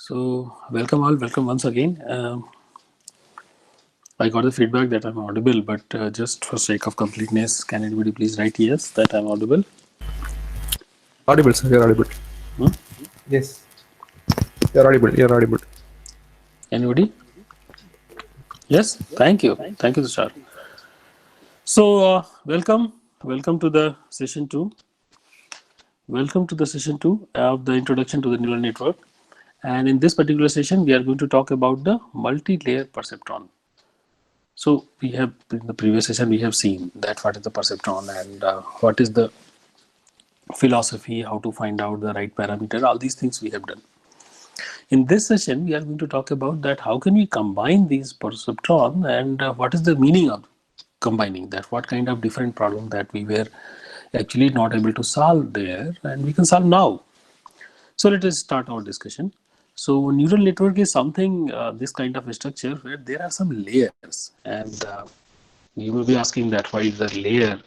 So, welcome all, welcome once again. I got the feedback that I'm audible, but just for sake of completeness, can anybody please write yes that I'm audible? Audible, sir. You're audible. Hmm? Yes. You're audible. You're audible. Anybody? Yes, thank you. Thank you, Tushar. So, welcome to the session 2. Welcome to the session 2 of the introduction to the neural network. And in this particular session, we are going to talk about the multi-layer perceptron. So, we have in the previous session, we have seen that what is the perceptron and what is the philosophy, how to find out the right parameter, all these things we have done. In this session, we are going to talk about that how can we combine these perceptron and what is the meaning of combining that, what kind of different problem that we were actually not able to solve there and we can solve now. So let us start our discussion. So neural network is something, this kind of a structure where there are some layers and you will be asking that why is the layer,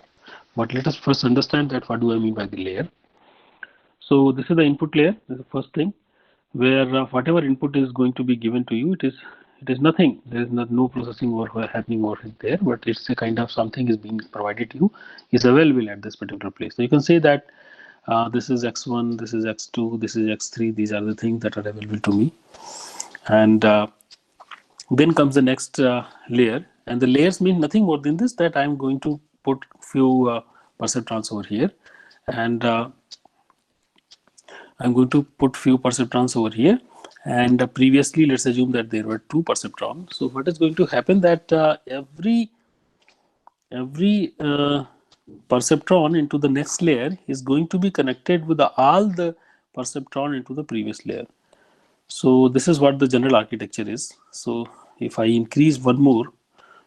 but let us first understand that what do I mean by the layer. So this is the input layer. This is the first thing where whatever input is going to be given to you, it is nothing. There is no processing or happening over there, but it's a kind of something is being provided to you, is available at this particular place. So you can say that this is x1, this is x2, this is x3. These are the things that are available to me, and then comes the next layer, and the layers mean nothing more than this, that I'm going to put few perceptrons over here, and I'm going to put few perceptrons over here, and previously let's assume that there were two perceptrons. So what is going to happen that every perceptron into the next layer is going to be connected with all the perceptron into the previous layer. So this is what the general architecture is. So if I increase one more,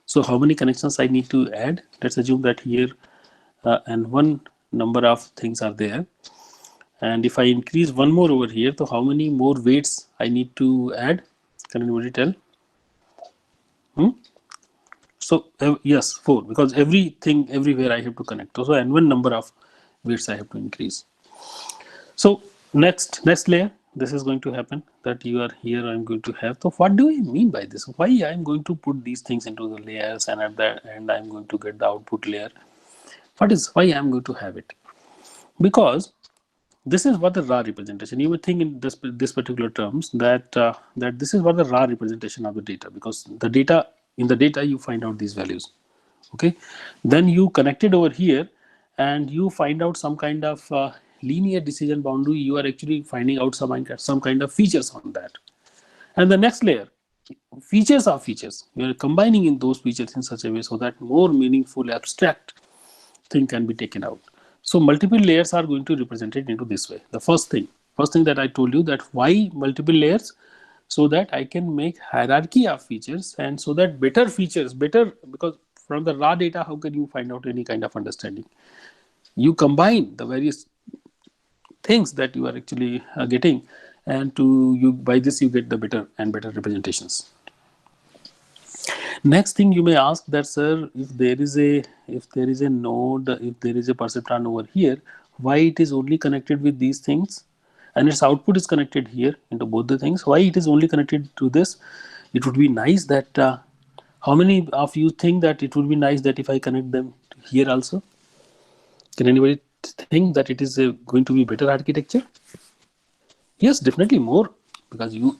so how many connections I need to add? Let's assume that here and one number of things are there. And if I increase one more over here, so how many more weights I need to add? Can anybody tell? So yes, 4, because everything everywhere I have to connect. So n1 number of weights I have to increase. So next layer, this is going to happen that you are here. I'm going to have. So what do I mean by this? Why I'm going to put these things into the layers, and at the end I'm going to get the output layer. Why I'm going to have it? Because this is what the raw representation. You would think in this particular terms that that this is what the raw representation of the data, because the data in the data you find out these values. Okay, then you connect it over here and you find out some kind of linear decision boundary. You are actually finding out some kind of features on that, and the next layer, features are features. You are combining in those features in such a way so that more meaningful abstract thing can be taken out. So multiple layers are going to represent it into this way. The first thing that I told you, that why multiple layers, so that I can make hierarchy of features, and so that better features, because from the raw data, how can you find out any kind of understanding? You combine the various things that you are actually getting, and by this you get the better and better representations. Next thing you may ask that, sir, if there is a node, if there is a perceptron over here, why it is only connected with these things, and its output is connected here into both the things? Why it is only connected to this? It would be nice that how many of you think that it would be nice that if I connect them here also? Can anybody think that it is going to be better architecture? Yes, definitely more, because you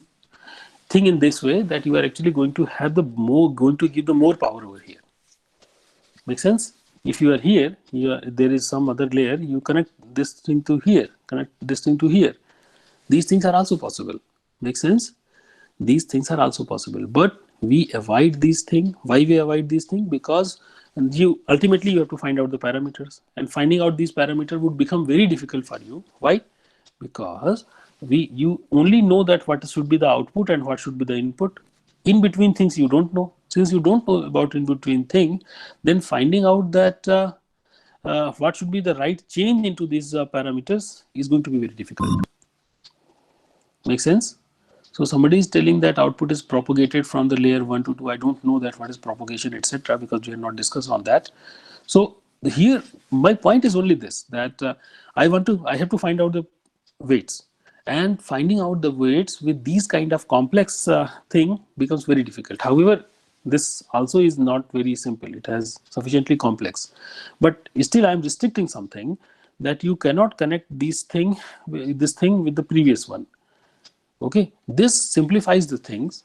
think in this way that you are actually going to have going to give the more power over here. Make sense? If you are here, there is some other layer, you connect this thing to here, connect this thing to here. These things are also possible. Make sense? These things are also possible, but we avoid these things. Why we avoid these things? Because you ultimately you have to find out the parameters, and finding out these parameters would become very difficult for you. Why? Because you only know that what should be the output and what should be the input. In between things you don't know. Since you don't know about in between thing, then finding out that what should be the right change into these parameters is going to be very difficult. Make sense? So somebody is telling that output is propagated from the layer 1 to 2. I don't know that what is propagation, etc., because we have not discussed on that. So here my point is only this, that I have to find out the weights, and finding out the weights with these kind of complex thing becomes very difficult. However, this also is not very simple. It has sufficiently complex, but still I am restricting something that you cannot connect this thing with the previous one. Okay, this simplifies the things,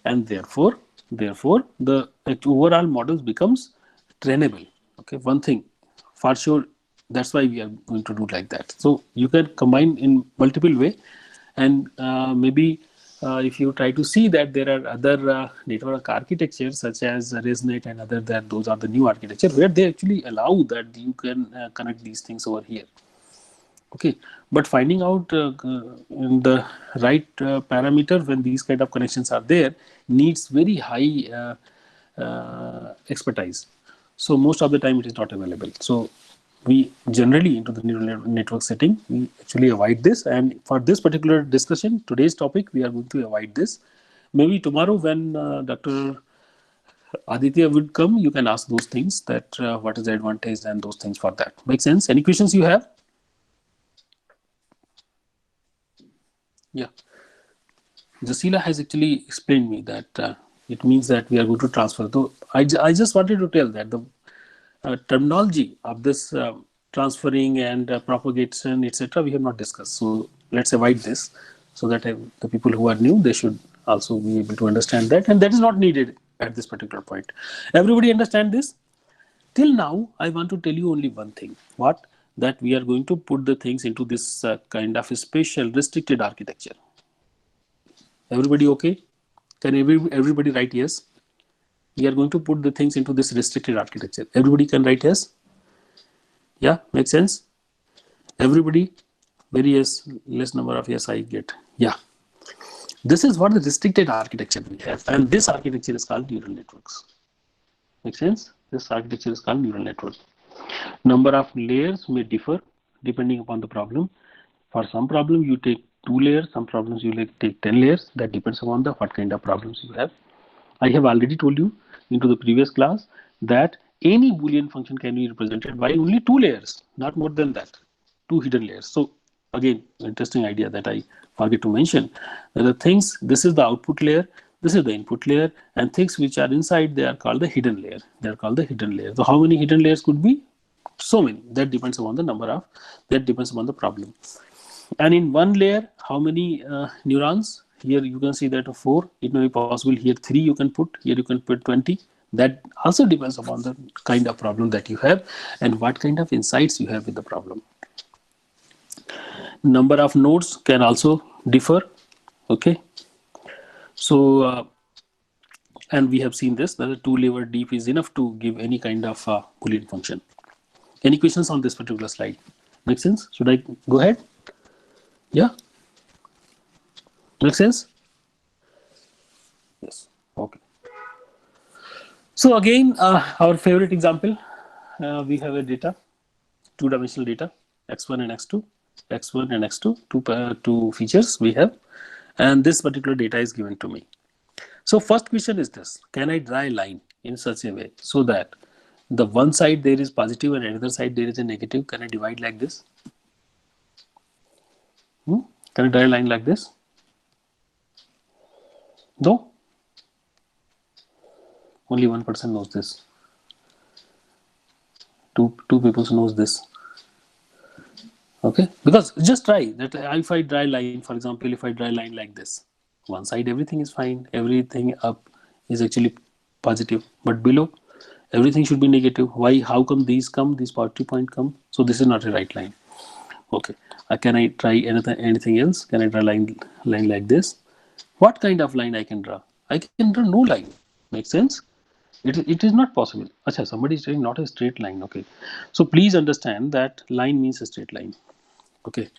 and therefore the overall models becomes trainable. Okay, one thing for sure, that's why we are going to do like that. So you can combine in multiple way, and maybe if you try to see that there are other network architectures such as ResNet and other, that those are the new architecture where they actually allow that you can connect these things over here. Okay, but finding out in the right parameter when these kind of connections are there needs very high expertise. So most of the time it is not available. So we generally into the neural network setting we actually avoid this, and for this particular discussion, today's topic, we are going to avoid this. Maybe tomorrow when Dr. Aditya would come, you can ask those things, that what is the advantage and those things for that. Make sense? Any questions you have? Yeah, Jasila has actually explained me that it means that we are going to transfer. Though I just wanted to tell that the terminology of this transferring and propagation, etc., we have not discussed. So let's avoid this, so that the people who are new, they should also be able to understand that, and that is not needed at this particular point. Everybody understand this? Till now, I want to tell you only one thing. What? That we are going to put the things into this kind of a special restricted architecture. Everybody okay? Can everybody write yes? We are going to put the things into this restricted architecture. Everybody can write yes? Yeah, makes sense? Everybody? Very yes, less number of yes I get. Yeah. This is what the restricted architecture we have. And this architecture is called neural networks. Make sense? This architecture is called neural network. Number of layers may differ depending upon the problem. For some problem you take 2 layers, some problems you take 10 layers. That depends upon the what kind of problems you have. I have already told you into the previous class that any Boolean function can be represented by only 2 layers, not more than that, 2 hidden layers. So again, interesting idea that I forget to mention. The things, this is the output layer, this is the input layer, and things which are inside, they are called the hidden layer. They are called the hidden layer. So how many hidden layers could be? So many. That depends upon the number of, that depends upon the problem. And in one layer, how many neurons? Here you can see that 4. It may be possible here 3 you can put, here you can put 20. That also depends upon the kind of problem that you have and what kind of insights you have with the problem. Number of nodes can also differ. Okay. So, and we have seen this, that the 2-layer deep is enough to give any kind of Boolean function. Any questions on this particular slide? Make sense? Should I go ahead? Yeah. Make sense? Yes. Okay. So again, our favorite example, we have a data, 2-dimensional data, x1 and x2, x1 and x2, two features we have, and this particular data is given to me. So first question is this: can I draw a line in such a way so that the one side there is positive and another side there is a negative? Can I divide like this? Can I draw a line like this? No? Only one person knows this. Two people knows this. Okay, because just try that. If I draw a line, for example, if I draw a line like this, one side everything is fine, everything up is actually positive, but below everything should be negative. Why? How come these come? These positive point come? So this is not a right line. Okay, can I try anything else? Can I draw line like this? What kind of line I can draw? I can draw no line. Make sense? It is not possible. Achha, somebody is saying not a straight line. Okay, so please understand that line means a straight line. Okay,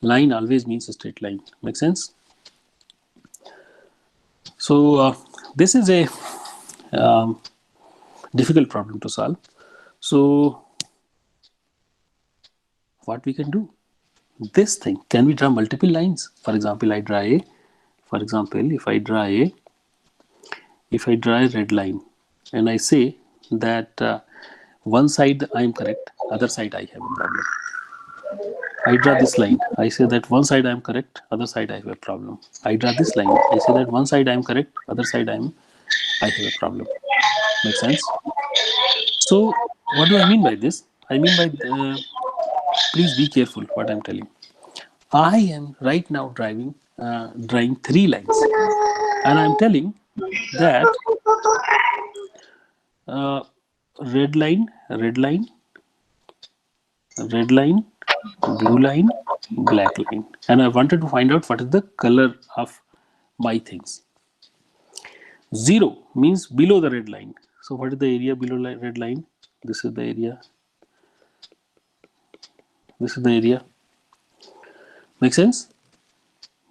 line always means a straight line. Make sense? So this is a difficult problem to solve. So what we can do? This thing, can we draw multiple lines? For example, if I draw a red line and I say that one side I am correct, other side I have a problem. I draw this line. I say that one side I am correct, other side I have a problem. I draw this line. I say that one side I am correct, other side I have a problem. Make sense? So what do I mean by this? I mean by please be careful what I'm telling. I am right now drawing three lines, and I'm telling that uh, red line, red line, red line, blue line, black line, and I wanted to find out what is the color of my things. 0 means below the red line. So what is the area below red line? This is the area. This is the area. Make sense?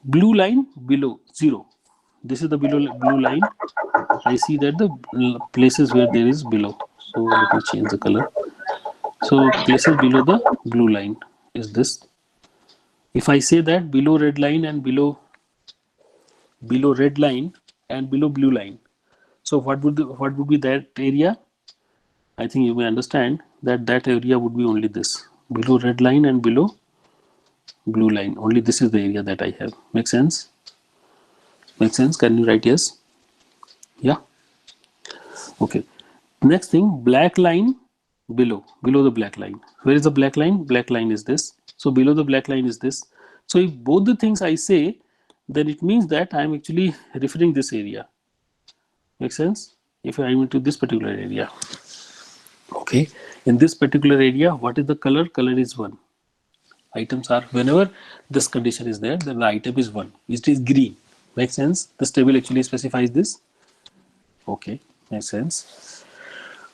Blue line below 0. This is the blue line. I see that the places where there is below. So let me change the color. So places below the blue line is this. If I say that below red line and below red line and below blue line, so what would be that area? I think you may understand that that area would be only this, below red line and below blue line. Only this is the area that I have. Make sense? Make sense? Can you write yes? Yeah. Okay. Next thing, black line below the black line. Where is the black line? Black line is this. So below the black line is this. So if both the things I say, then it means that I am actually referring this area. Make sense? If I am into this particular area. Okay. In this particular area, what is the color? Color is 1. Items are, whenever this condition is there, then the item is 1. It is green. Makes sense? This table actually specifies this. Okay. Makes sense.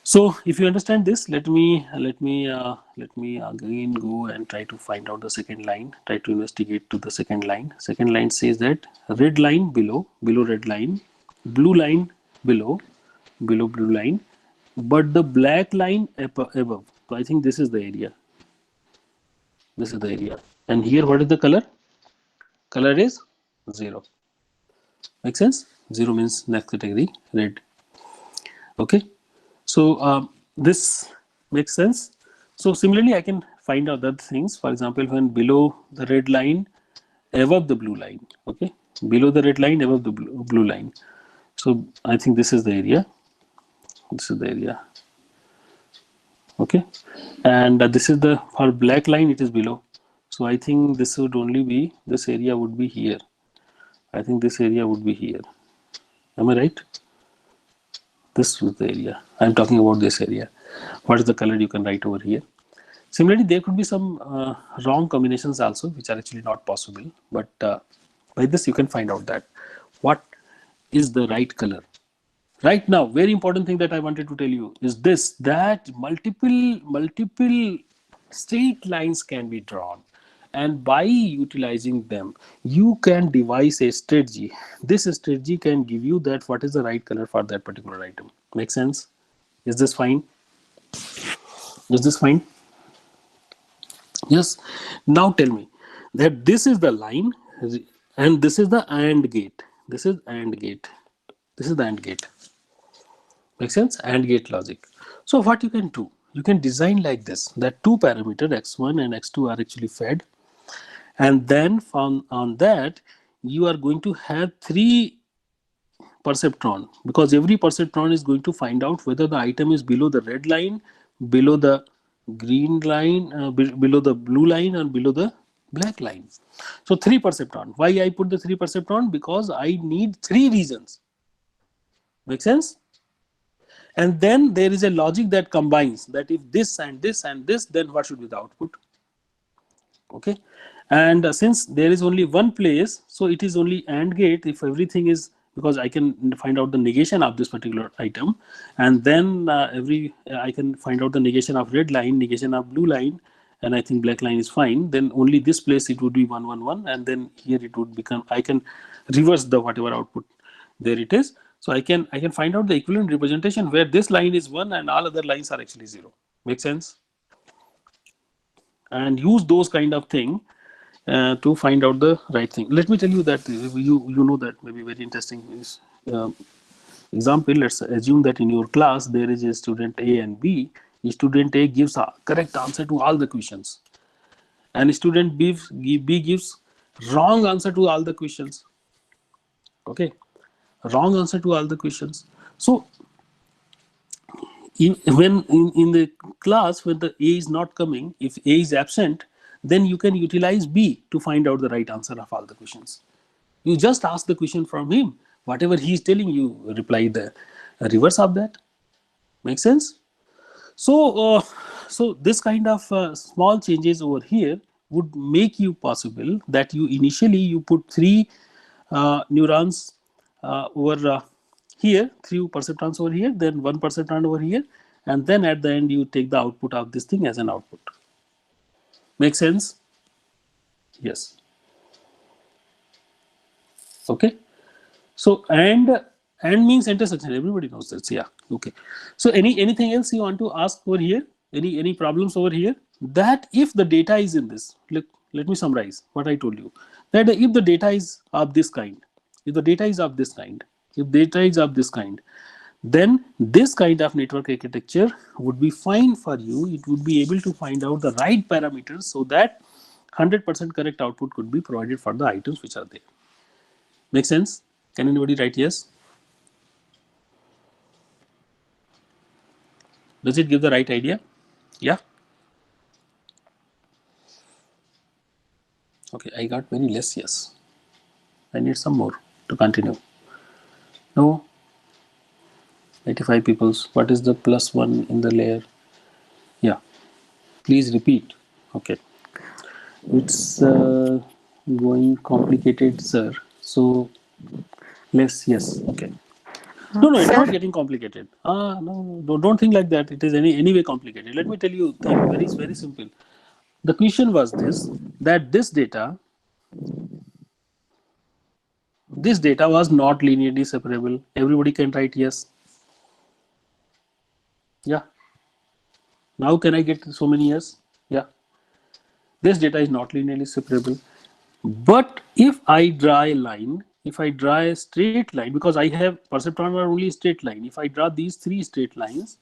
So if you understand this, let me again go and try to find out the second line. Try to investigate to the second line. Second line says that red line below red line, blue line below blue line, but the black line above. So I think this is the area. This is the area. And here, what is the color? Color is 0. Make sense? 0 means next category, red. Okay. So this makes sense. So similarly, I can find out other things. For example, when below the red line, above the blue line. Okay. Below the red line, above the blue line. So I think this is the area. This is the area. Okay. And this is the, for black line, it is below. So I think this would only be, this area would be here. I think this area would be here. Am I right? This is the area. I'm talking about this area. What is the color you can write over here? Similarly, there could be some wrong combinations also, which are actually not possible. But by this, you can find out that what is the right color. Right now, very important thing that I wanted to tell you is this, that multiple straight lines can be drawn. And by utilizing them, you can devise a strategy. This strategy can give you that what is the right color for that particular item. Make sense? Is this fine? Is this fine? Yes. Now tell me that this is the line and this is the AND gate. This is AND gate. This is the AND gate. Make sense? AND gate logic. So what you can do? You can design like this, that two parameters x1 and x2 are actually fed. And then on that, you are going to have 3 perceptron, because every perceptron is going to find out whether the item is below the red line, below the green line, below the blue line, and below the black line. So 3 perceptron. Why I put the 3 perceptron? Because I need 3 reasons. Make sense? And then there is a logic that combines that if this and this and this, then what should be the output? Okay. And since there is only one place, so it is only AND gate if everything is, because I can find out the negation of this particular item, and then I can find out the negation of red line, negation of blue line, and I think black line is fine. Then only this place it would be 1 1 1, and then here it would become, I can reverse the whatever output there it is. So I can find out the equivalent representation where this line is 1 and all other lines are actually 0. Make sense? And use those kind of thing to find out the right thing. Let me tell you that you know that maybe very interesting is example. Let's assume that in your class there is a student A and B. Student A gives a correct answer to all the questions, and student B gives wrong answer to all the questions. Okay, wrong answer to all the questions. So when in the class, when the A is not coming, if A is absent, then you can utilize B to find out the right answer of all the questions. You just ask the question from him. Whatever he is telling you, reply the reverse of that. Make sense? So this kind of small changes over here would make you possible that you initially you put three neurons over here, three perceptrons over here, then one perceptron over here, and then at the end you take the output of this thing as an output. Make sense? Yes. Okay. So and means intersection. Everybody knows this. Yeah. Okay. So anything else you want to ask over here? Any problems over here? That if the data is in this, let me summarize what I told you. That if the data is of this kind, if data is of this kind, then this kind of network architecture would be fine for you. It would be able to find out the right parameters so that 100% correct output could be provided for the items which are there. Make sense? Can anybody write yes? Does it give the right idea? Yeah. Okay, I got very less yes. I need some more to continue. No. 85 peoples. What is the +1 in the layer? Yeah. Please repeat. Okay. It's going complicated, sir. So less yes. Okay. No, it's not getting complicated. No, don't think like that. It is anyway complicated. Let me tell you, very very simple. The question was this: that this data was not linearly separable. Everybody can write yes. Yeah. Now can I get so many yes? Yeah. This data is not linearly separable. But if I draw a line, if I draw a straight line, because I have perceptron are only straight line. If I draw these three straight lines,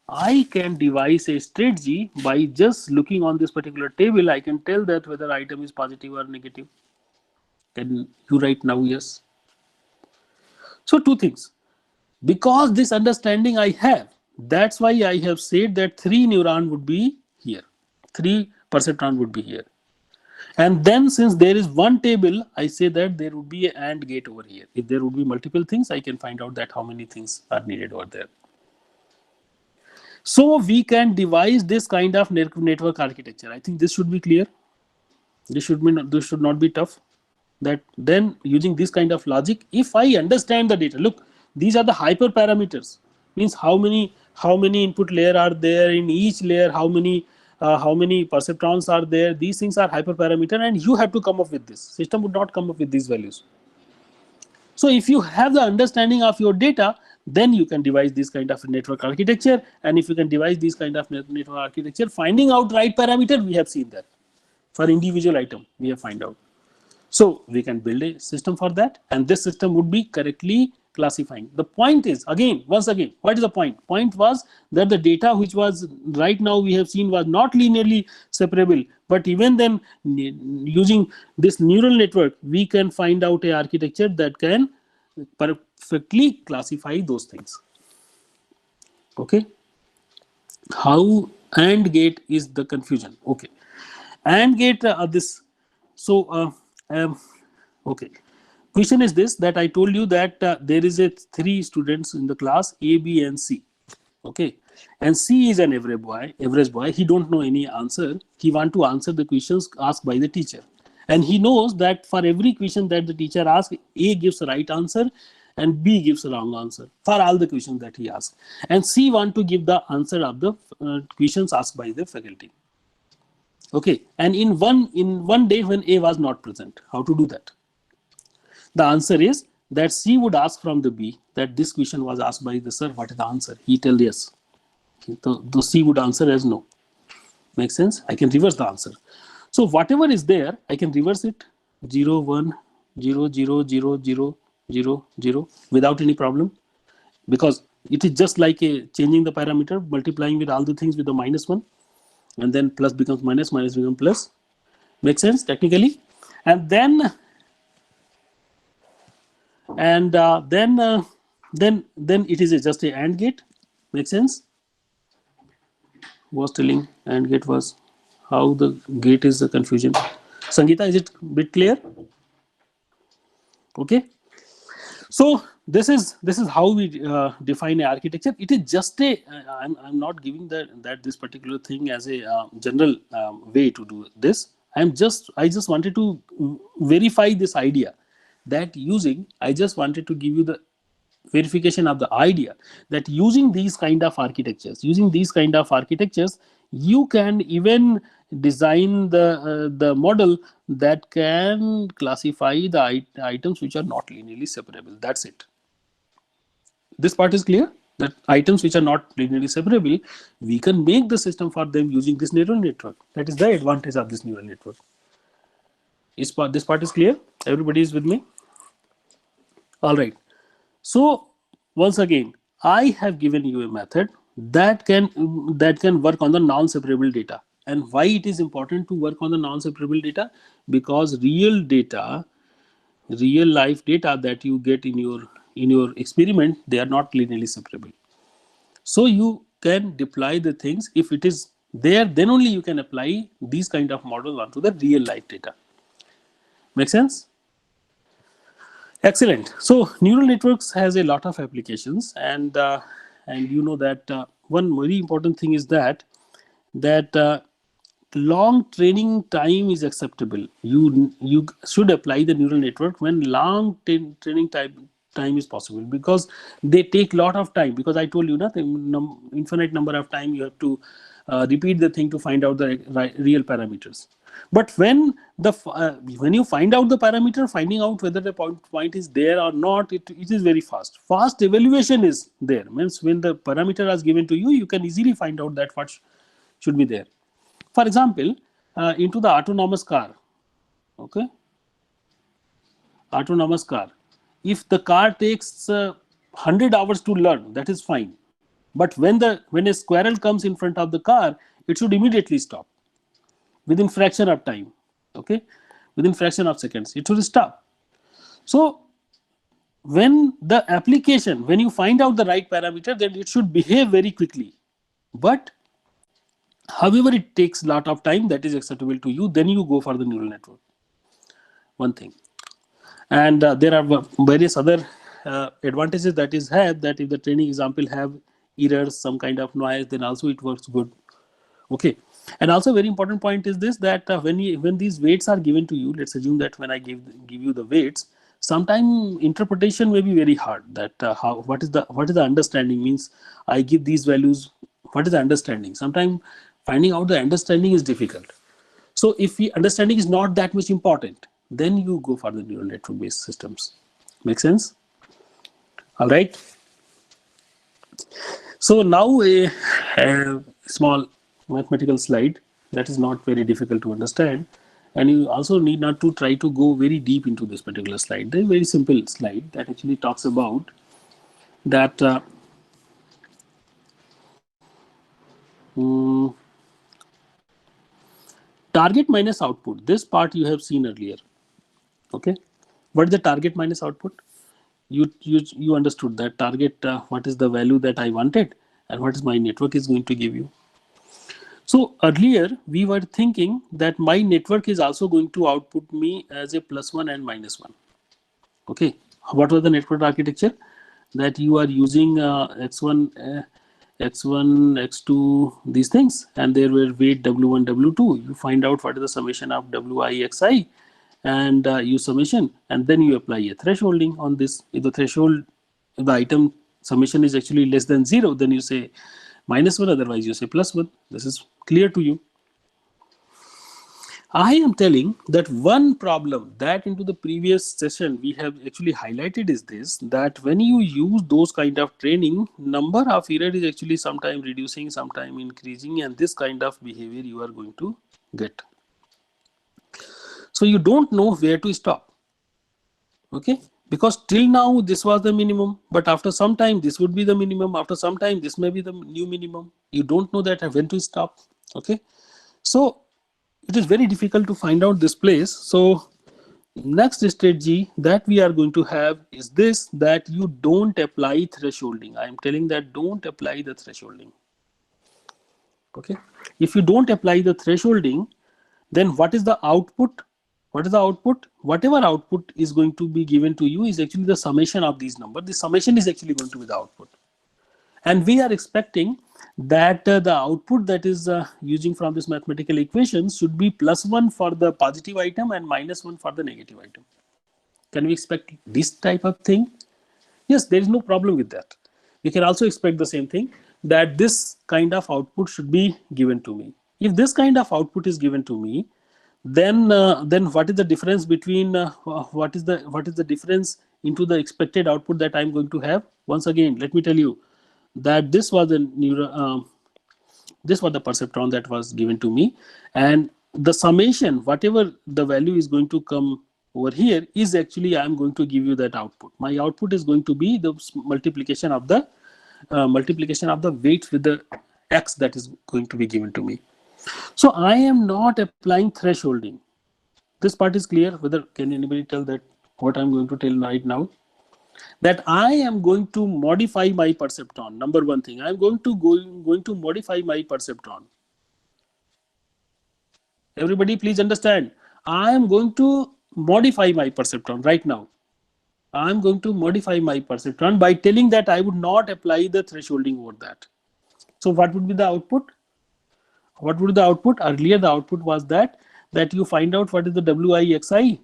I can devise a strategy by just looking on this particular table. I can tell that whether item is positive or negative. Can you write now yes? So two things. Because this understanding I have, that's why I have said that 3 neuron would be here, 3 perceptron would be here. And then since there is one table, I say that there would be an AND gate over here. If there would be multiple things, I can find out that how many things are needed over there. So we can devise this kind of network architecture. I think this should be clear. This should not be tough. That then using this kind of logic, if I understand the data, look, these are the hyperparameters. Means how many input layer are there in each layer, how many perceptrons are there. These things are hyperparameter, and you have to come up with this. System would not come up with these values. So if you have the understanding of your data, then you can devise this kind of network architecture. And if you can devise this kind of network architecture, finding out right parameter, we have seen that. For individual item, we have find out. So we can build a system for that, and this system would be correctly classifying. The point is, once again, what is the point? Point was that the data which was right now we have seen was not linearly separable, but even then using this neural network, we can find out a architecture that can perfectly classify those things. Okay. How AND gate is the confusion. Okay. AND gate this. So okay. Question is this, that I told you that there is a 3 students in the class A, B, and C. Okay, and C is an average boy. He don't know any answer. He want to answer the questions asked by the teacher, and he knows that for every question that the teacher asks, A gives the right answer and B gives the wrong answer for all the questions that he asks, and C want to give the answer of the questions asked by the faculty. Okay, and in one day when A was not present, how to do that? The answer is that C would ask from the B that this question was asked by the sir, what is the answer? He tell yes. The C would answer as no. Make sense? I can reverse the answer. So whatever is there, I can reverse it 0, 1, 0, 0, 0, 0, 0, 0 without any problem, because it is just like changing the parameter, multiplying with all the things with the -1, and then plus becomes minus, minus becomes plus. Make sense technically? And then it is just a AND gate. Make sense? Was telling AND gate was how the gate is the confusion. Sangeeta, is it a bit clear? Okay. So this is how we define a architecture. It is just a I'm not giving that this particular thing as a general way to do this. I just wanted to verify this idea that using, I just wanted to give you the verification of the idea that using these kind of architectures, you can even design the model that can classify the items which are not linearly separable. That's it. This part is clear, that items which are not linearly separable, we can make the system for them using this neural network. That is the advantage of this neural network. This part is clear? Everybody is with me? All right. So once again, I have given you a method that can work on the non-separable data. And why it is important to work on the non-separable data? Because real life data that you get in your experiment, they are not linearly separable. So you can deploy the things. If it is there, then only you can apply these kind of models onto the real life data. Make sense? Excellent. So neural networks has a lot of applications, and you know that one very important thing is that long training time is acceptable. You should apply the neural network when long training time is possible, because they take lot of time, because I told you the infinite number of time you have to repeat the thing to find out the real parameters. But when you find out the parameter, finding out whether the point is there or not, it is very fast. Fast evaluation is there. Means when the parameter is given to you, you can easily find out that what should be there. For example, into the autonomous car, okay, autonomous car. If the car takes 100 hours to learn, that is fine. But when a squirrel comes in front of the car, it should immediately stop within fraction of time. Okay, within fraction of seconds, it should stop. So when you find out the right parameter, then it should behave very quickly. But however, it takes a lot of time that is acceptable to you, then you go for the neural network. One thing. And there are various other advantages that is had, that if the training example have errors, some kind of noise, then also it works good. Okay. And also very important point is this, that when these weights are given to you, let's assume that when I give you the weights, sometimes interpretation may be very hard, that what is the understanding, means I give these values, what is the understanding? Sometimes finding out the understanding is difficult. So if the understanding is not that much important, then you go for the neural network based systems. Make sense? All right. So now a small mathematical slide that is not very difficult to understand, and you also need not to try to go very deep into this particular slide. There is a very simple slide that actually talks about that target minus output. This part you have seen earlier. Okay, what is the target minus output? You understood that target, what is the value that I wanted, and what is my network is going to give you. So earlier we were thinking that my network is also going to output me as a +1 and -1. Okay, what was the network architecture? That you are using x1, x2, these things, and there were weight W1, W2. You find out what is the summation of Wi, xi, and you summation, and then you apply a thresholding on this. If the threshold, if the item summation is actually less than 0, then you say -1, otherwise you say +1. This is clear to you. I am telling that one problem that into the previous session we have actually highlighted is this, that when you use those kind of training, number of error is actually sometime reducing, sometime increasing, and this kind of behavior you are going to get. So you don't know where to stop. Okay, because till now this was the minimum, but after some time this would be the minimum, after some time this may be the new minimum. You don't know that when to stop. Okay, so it is very difficult to find out this place. So next strategy that we are going to have is this, that you don't apply thresholding. I am telling that don't apply the thresholding. Okay, if you don't apply the thresholding, then what is the output? What is the output? Whatever output is going to be given to you is actually the summation of these numbers. The summation is actually going to be the output, and we are expecting that the output that is using from this mathematical equation should be +1 for the positive item and -1 for the negative item. Can we expect this type of thing? Yes, there is no problem with that. We can also expect the same thing, that this kind of output should be given to me. If this kind of output is given to me, then what is the difference between what is the difference into the expected output that I'm going to have? Once again, let me tell you that this was the this was the perceptron that was given to me, and the summation, whatever the value is going to come over here, is actually I'm going to give you that output. My output is going to be the multiplication of the weights with the x that is going to be given to me. So I am not applying thresholding. This part is clear. Whether can anybody tell that what I'm going to tell right now? That I am going to modify my perceptron. Number one thing, I'm going to modify my perceptron. Everybody please understand, I am going to modify my perceptron right now. I'm going to modify my perceptron by telling that I would not apply the thresholding over that. So what would be the output? What would be the output? Earlier the output was that you find out what is the WIXI.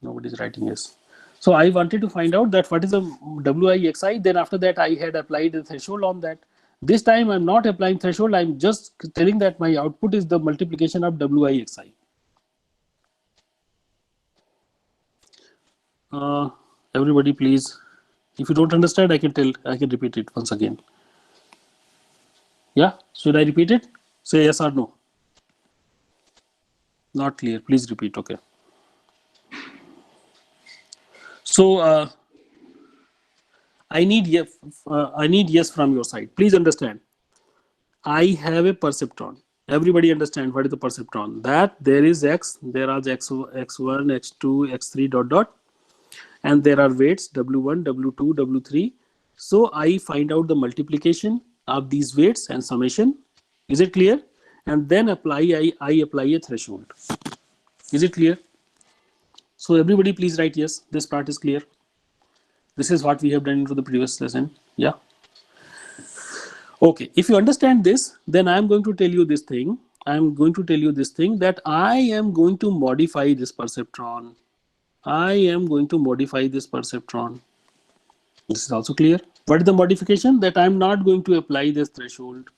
Nobody is writing yes. So I wanted to find out that what is the WIXI. Then after that I had applied the threshold on that. This time I'm not applying threshold. I'm just telling that my output is the multiplication of WIXI. Everybody please, if you don't understand, I can repeat it once again. Yeah, should I repeat it? Say yes or no. Not clear, please repeat. Okay. So I need yes from your side. Please understand, I have a perceptron. Everybody understand what is the perceptron? That there is x, there are x1, x2, x3 dot dot, and there are weights W1, W2, W3. So I find out the multiplication of these weights and summation. Is it clear? And then I apply a threshold. Is it clear? So everybody please write yes. This part is clear. This is what we have done into the previous lesson. Yeah. Okay. If you understand this, then I am going to tell you this thing. I am going to tell you this thing, that I am going to modify this perceptron. I am going to modify this perceptron. This is also clear. What is the modification? That I am not going to apply this threshold.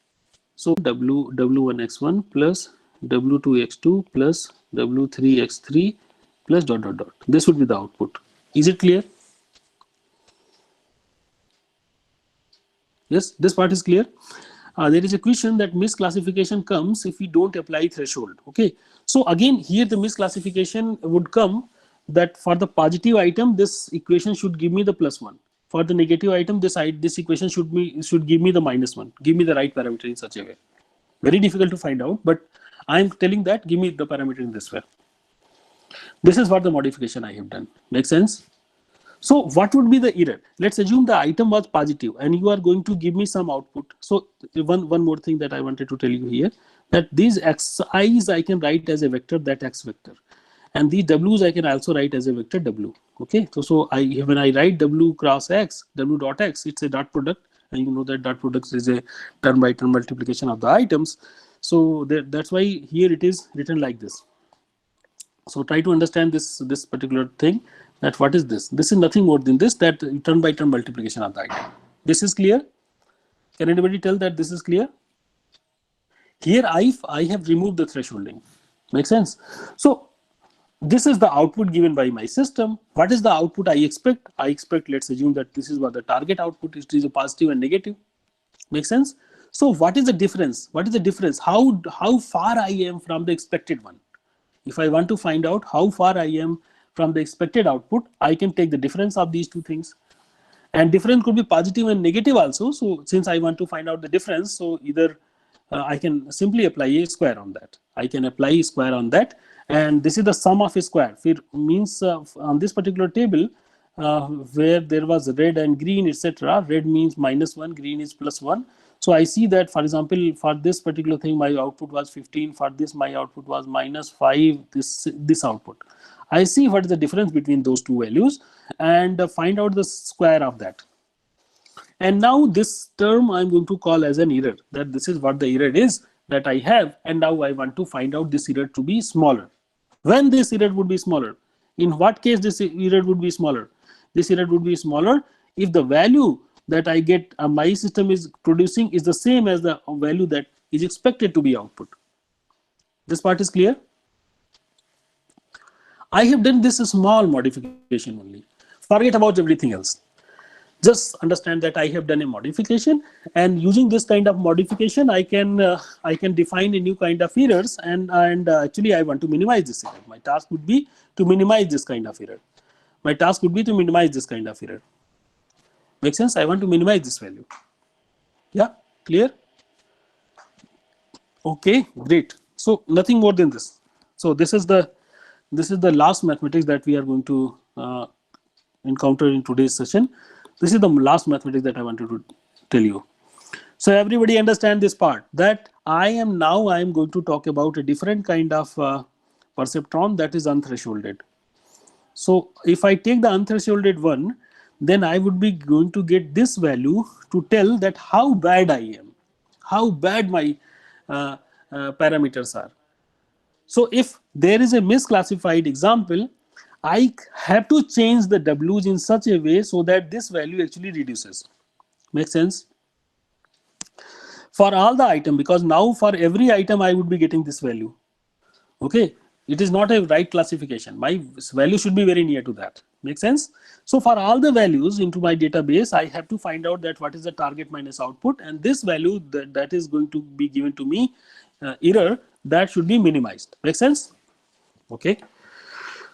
So W1x1 plus W2x2 plus W3x3 plus dot dot dot. This would be the output. Is it clear? Yes, this part is clear. There is a question that misclassification comes if we don't apply threshold. Okay, so again here the misclassification would come that for the positive item this equation should give me the +1. For the negative item this equation should give me the -1. Give me the right parameter in such a way. Very difficult to find out, but I am telling that give me the parameter in this way. This is what the modification I have done. Make sense? So what would be the error? Let's assume the item was positive and you are going to give me some output. So one more thing that I wanted to tell you here, that these xi's I can write as a vector, that x vector, and these w's I can also write as a vector w. Okay, so when I write w cross x, w dot x, it's a dot product, and you know that dot product is a term by term multiplication of the items. So that's why here it is written like this. So try to understand this particular thing, that what is this? This is nothing more than this, that term by term multiplication of the item. This is clear? Can anybody tell that this is clear? Here I have removed the thresholding. Make sense? So this is the output given by my system. What is the output I expect? I expect, let's assume that this is what the target output is. It is a positive and negative. Make sense? So what is the difference? What is the difference? How far I am from the expected one? If I want to find out how far I am from the expected output, I can take the difference of these two things. And difference could be positive and negative also. So since I want to find out the difference, so either I can simply apply a square on that. I can apply a square on that, and this is the sum of a square. It means on this particular table, where there was red and green, etc. Red means -1, green is +1. So I see that, for example, for this particular thing, my output was 15. For this, my output was -5. This output. I see what is the difference between those two values and find out the square of that. And now this term I'm going to call as an error, that this is what the error is that I have, and now I want to find out this error to be smaller. When this error would be smaller? In what case this error would be smaller? This error would be smaller if the value that I get my system is producing is the same as the value that is expected to be output. This part is clear? I have done this small modification only. Forget about everything else. Just understand that I have done a modification, and using this kind of modification, I can define a new kind of errors, and actually I want to minimize this error. My task would be to minimize this kind of error. My task would be to minimize this kind of error. Make sense? I want to minimize this value. Yeah, clear? Okay, great. So nothing more than this. So this is the last mathematics that we are going to encounter in today's session. This is the last mathematics that I wanted to tell you. So everybody understand this part, that I am going to talk about a different kind of perceptron that is unthresholded. So if I take the unthresholded one, then I would be going to get this value to tell that how bad I am, how bad my parameters are. So if there is a misclassified example, I have to change the W's in such a way so that this value actually reduces. Make sense? For all the item, because now for every item I would be getting this value. Okay, it is not a right classification. My value should be very near to that. Make sense? So for all the values into my database, I have to find out that what is the target minus output, and this value that is going to be given to me error, that should be minimized. Make sense? Okay.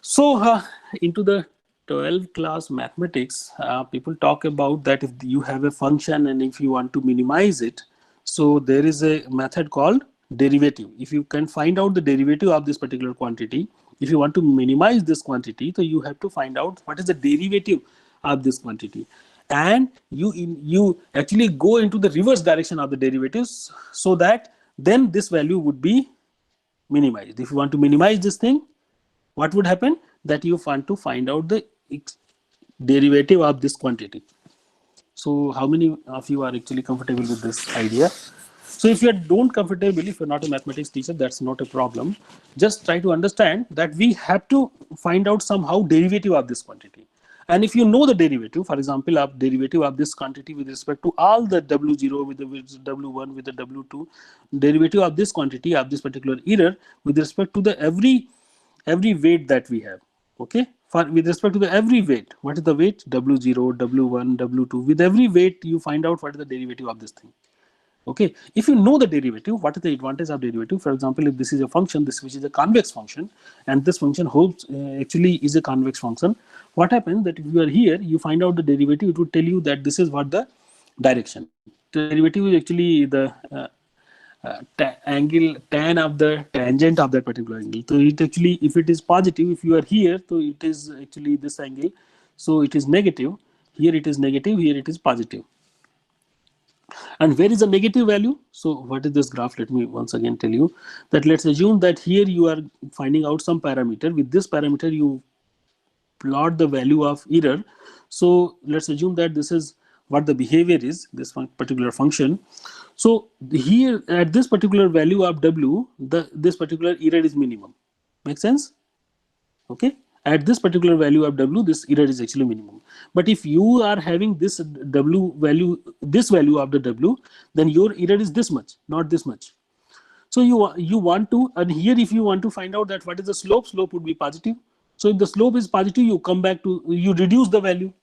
So into the 12th class mathematics, people talk about that if you have a function and if you want to minimize it, so there is a method called derivative. If you can find out the derivative of this particular quantity, if you want to minimize this quantity, so you have to find out what is the derivative of this quantity, and you actually go into the reverse direction of the derivatives, so that then this value would be minimized. If you want to minimize this thing, what would happen? That you want to find out the derivative of this quantity. So how many of you are actually comfortable with this idea? So if you don't comfortable, if you're not a mathematics teacher, that's not a problem. Just try to understand that we have to find out somehow derivative of this quantity. And if you know the derivative, for example, of derivative of this quantity with respect to all the W0 with the W1 with the W2, derivative of this quantity of this particular error with respect to the every weight that we have. Okay, with respect to the every weight, what is the weight? W0, W1, W2. With every weight, you find out what is the derivative of this thing. Okay, if you know the derivative, what is the advantage of derivative? For example, if this is a function, this which is a convex function, and this function actually is a convex function, what happens that if you are here, you find out the derivative, it would tell you that this is what the direction. The derivative is actually the angle tan of the tangent of that particular angle. So it actually, if it is positive, if you are here, so it is actually this angle. So it is negative. Here it is negative. Here it is positive. And where is the negative value? So what is this graph? Let me once again tell you that let's assume that here you are finding out some parameter. With this parameter, you plot the value of error. So let's assume that this is what the behavior is, this particular function. So here at this particular value of W, this particular error is minimum. Make sense? Okay. At this particular value of W, this error is actually minimum. But if you are having this W value, this value of the W, then your error is this much, not this much. So you want to, and here if you want to find out that what is the slope, slope would be positive. So if the slope is positive, you come back to, you reduce the value.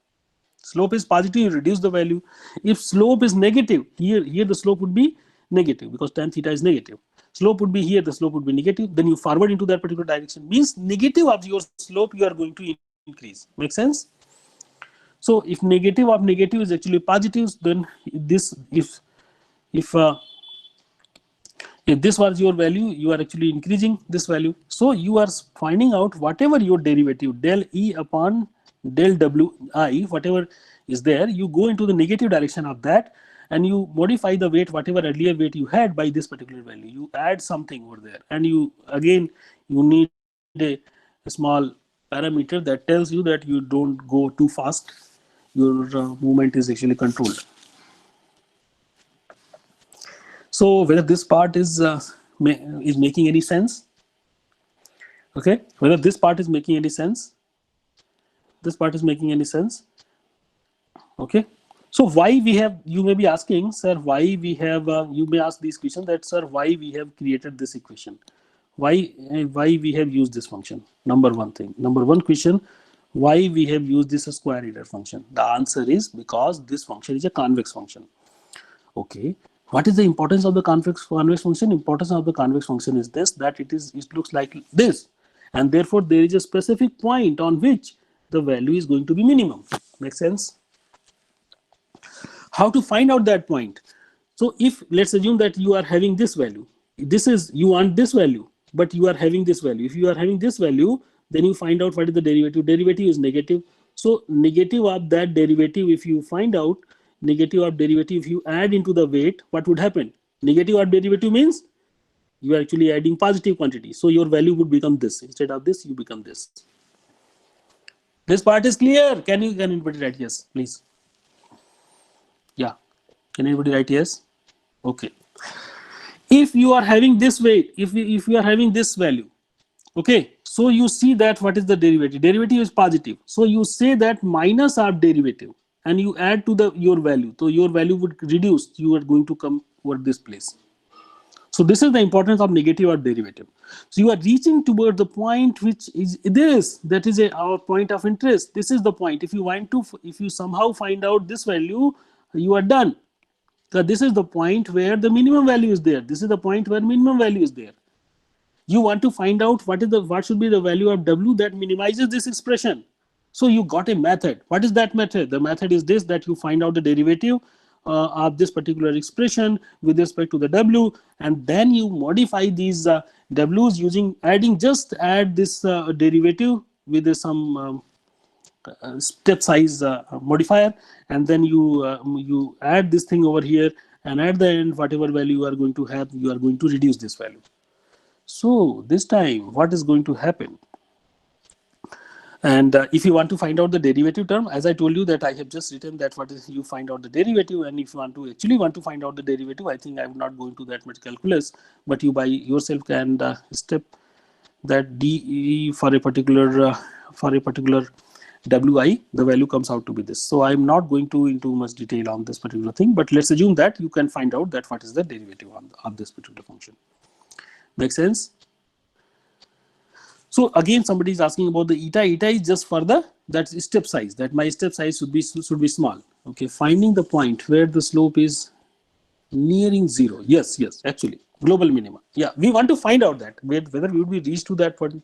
Slope is positive, you reduce the value. If slope is negative, here the slope would be negative because tan theta is negative. Slope would be here, the slope would be negative. Then you forward into that particular direction. Means negative of your slope, you are going to increase. Make sense? So if negative of negative is actually positive, then this if If this was your value, you are actually increasing this value. So you are finding out whatever your derivative del E upon del Wi, whatever is there, you go into the negative direction of that and you modify the weight, whatever earlier weight you had by this particular value. You add something over there and you again, you need a small parameter that tells you that you don't go too fast. Your movement is actually controlled. So whether this part is making any sense? Okay, whether this part is making any sense? This part is making any sense? Okay. So why we have? You may be asking, sir, why we have? You may ask these questions that, sir, why we have created this equation? Why we have used this function? Number one thing. Number one question: why we have used this square error function? The answer is because this function is a convex function. Okay. What is the importance of the convex function? Importance of the convex function is this, that it looks like this, and therefore there is a specific point on which the value is going to be minimum. Make sense? How to find out that point? So if let's assume that you are having this value, this is you want this value, but you are having this value. If you are having this value, then you find out what is the derivative. Derivative is negative. So negative of that derivative, if you find out negative of derivative, if you add into the weight, what would happen? Negative of derivative means you are actually adding positive quantity. So your value would become this. Instead of this, you become this. This part is clear. Can anybody write yes, please? Yeah. Can anybody write yes? Okay. If you are having this weight, if you are having this value, okay, so you see that what is the derivative? Derivative is positive. So you say that minus of derivative and you add to the your value. So your value would reduce. You are going to come over this place. So this is the importance of negative or derivative. So you are reaching toward the point which is this, that is our point of interest. This is the point. If you somehow find out this value, you are done. So this is the point where the minimum value is there. This is the point where minimum value is there. You want to find out what should be the value of W that minimizes this expression. So you got a method. What is that method? The method is this, that you find out the derivative of this particular expression with respect to the W, and then you modify these W's using add this derivative with some step size modifier, and then you add this thing over here, and at the end whatever value you are going to have, you are going to reduce this value. So this time what is going to happen? And if you want to find out the derivative term, as I told you that I have just written that what is you find out the derivative, and if you want to find out the derivative, I think I will not go into that much calculus, but you by yourself can step that DE for a particular Wi, the value comes out to be this. So I'm not going to into much detail on this particular thing, but let's assume that you can find out that what is the derivative of this particular function. Make sense? So again, somebody is asking about the eta. Eta is just for that step size. That my step size should be small. Okay, finding the point where the slope is nearing zero. Yes, actually, global minima. Yeah, we want to find out that whether we would be reached to that point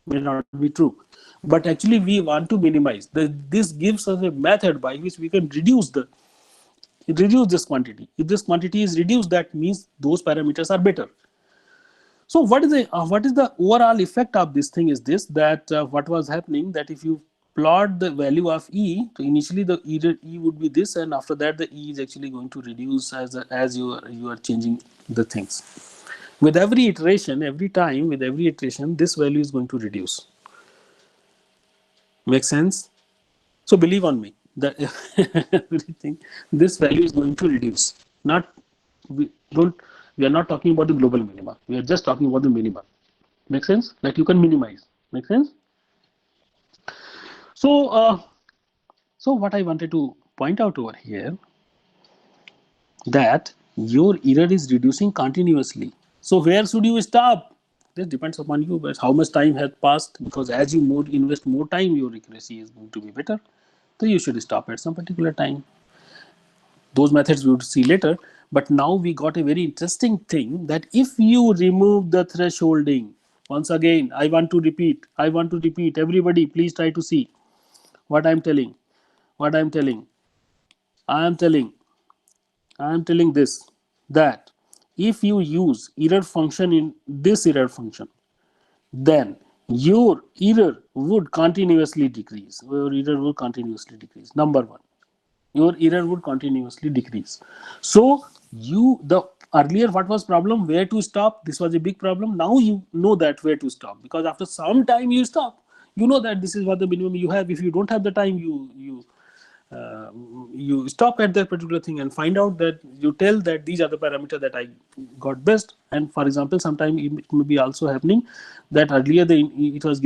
may not be true, but actually we want to minimize. This gives us a method by which we can reduce this quantity. If this quantity is reduced, that means those parameters are better. So what is the overall effect of this thing is this, that what was happening, that if you plot the value of E, so initially the E would be this, and after that the E is actually going to reduce as you are changing the things. With every iteration, this value is going to reduce. Make sense? So believe on me that everything, this value is going to reduce. We are not talking about the global minima. We are just talking about the minima. Make sense? That you can minimize. Make sense? So, so what I wanted to point out over here, that your error is reducing continuously. So where should you stop? This depends upon you, but how much time has passed, because as you invest more time, your accuracy is going to be better. So you should stop at some particular time. Those methods we would see later. But now we got a very interesting thing, that if you remove the thresholding, once again, I want to repeat, everybody please try to see what I'm telling. I am telling this, that if you use error function in this error function, then your error would continuously decrease. Your error would continuously decrease. Number one, your error would continuously decrease. So the earlier what was problem, where to stop, this was a big problem. Now you know that where to stop, because after some time you stop, you know that this is what the minimum you have. If you don't have the time, uh, you stop at that particular thing and find out that you tell that these are the parameter that I got best. And for example, sometime it may be also happening that earlier it was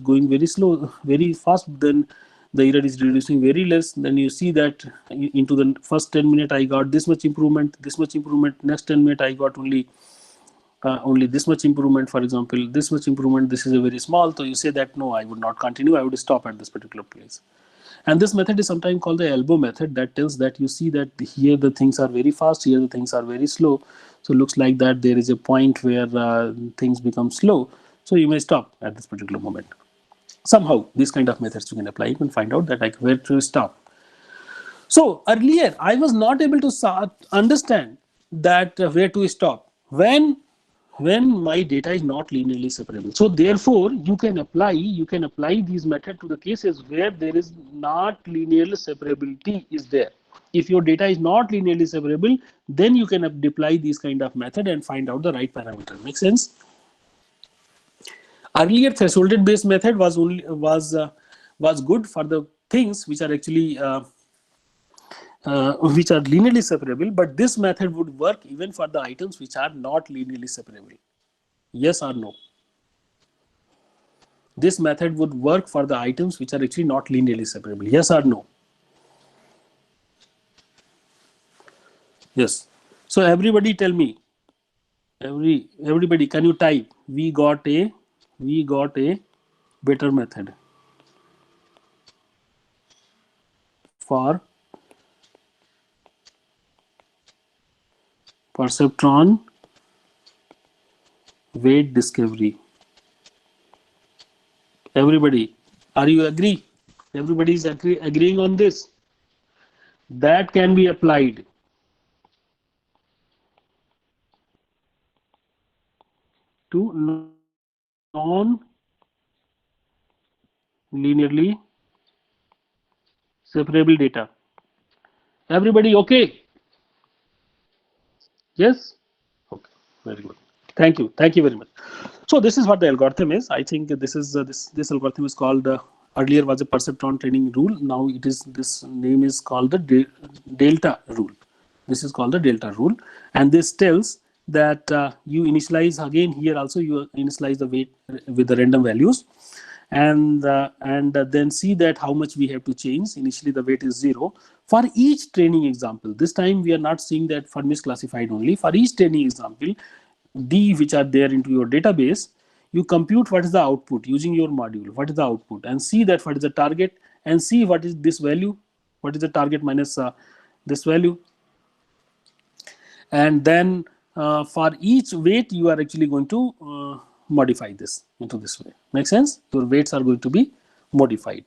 going very slow, very fast, then the error is reducing very less. Then you see that into the first 10 minutes I got this much improvement, next 10 minutes I got only this much improvement. For example, this much improvement, this is a very small, so you say that no, I would not continue, I would stop at this particular place. And this method is sometimes called the elbow method. That tells that you see that here the things are very fast, here the things are very slow. So it looks like that there is a point where things become slow. So you may stop at this particular moment. Somehow, these kind of methods you can apply. You can find out that like where to stop. So earlier, I was not able to understand that where to stop when my data is not linearly separable. So therefore, you can apply these methods to the cases where there is not linear separability is there. If your data is not linearly separable, then you can apply these kind of method and find out the right parameter. Make sense? Earlier, thresholded based method was good for the things which are actually which are linearly separable, but this method would work even for the items which are not linearly separable. Yes or no? This method would work for the items which are actually not linearly separable. Yes or no? Yes. So everybody tell me. Everybody, can you type? We got a better method for perceptron weight discovery. Everybody, are you agree? Everybody is agreeing on this. That can be applied to non-linearly separable data. Everybody okay? Yes? Okay, very good. Thank you very much. So this is what the algorithm is. I think this is this algorithm is called earlier was a perceptron training rule. Now it is, this name is called the delta rule. This is called the delta rule, and this tells that you initialize again here also you initialize the weight with the random values, and then see that how much we have to change. Initially the weight is 0 for each training example. This time we are not seeing that for misclassified only. For each training example D which are there into your database, you compute what is the output using your module, what is the output, and see that what is the target, and see what is this value, what is the target minus this value. And then for each weight you are actually going to modify this into this way. Make sense? Your weights are going to be modified.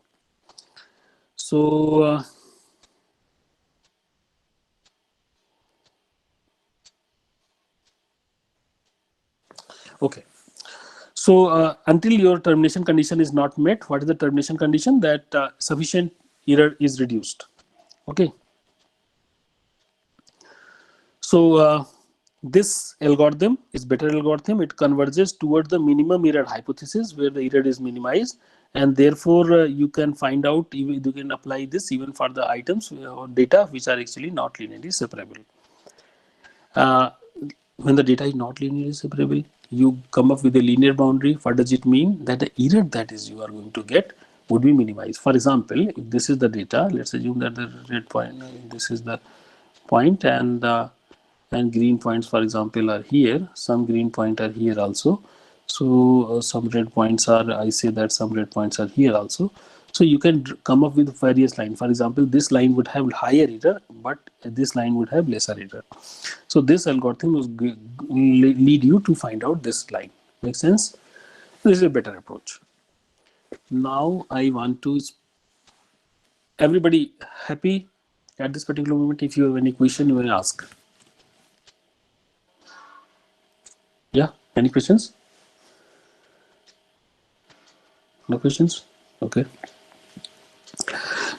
So okay, so until your termination condition is not met, what is the termination condition? That sufficient error is reduced. Okay, so this algorithm is better algorithm. It converges towards the minimum error hypothesis where the error is minimized, and therefore you can find out, you can apply this even for the items or data which are actually not linearly separable. When the data is not linearly separable, you come up with a linear boundary. What does it mean? That the error that is you are going to get would be minimized. For example, if this is the data, let's assume that the red point, this is the point, and green points, for example, are here. Some green point are here also. So some red points are, I say that some red points are here also. So you can come up with various lines. For example, this line would have higher error, but this line would have lesser error. So this algorithm will lead you to find out this line. Make sense? This is a better approach. Now I want to, everybody happy at this particular moment? If you have any question, you may ask. Yeah, any questions? No questions? Okay.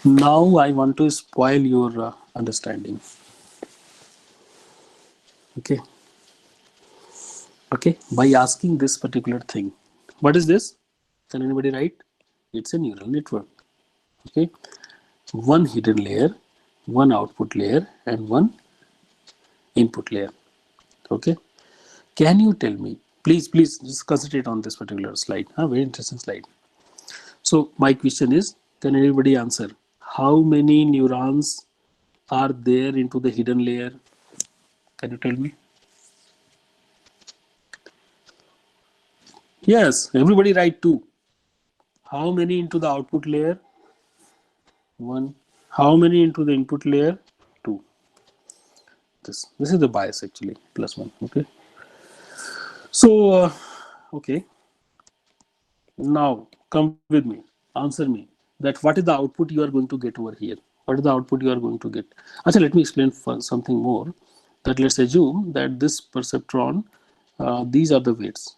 Now I want to spoil your understanding. Okay. Okay. By asking this particular thing. What is this? Can anybody write? It's a neural network. Okay. One hidden layer, one output layer, and one input layer. Okay. Can you tell me, please just concentrate on this particular slide. Very interesting slide. So my question is, can anybody answer? How many neurons are there into the hidden layer? Can you tell me? Yes, everybody write two. How many into the output layer? One. How many into the input layer? Two. This is the bias actually, plus one. Okay. So okay. Now come with me. Answer me. That what is the output you are going to get over here? What is the output you are going to get? Actually, let me explain for something more. That let's assume that this perceptron, these are the weights.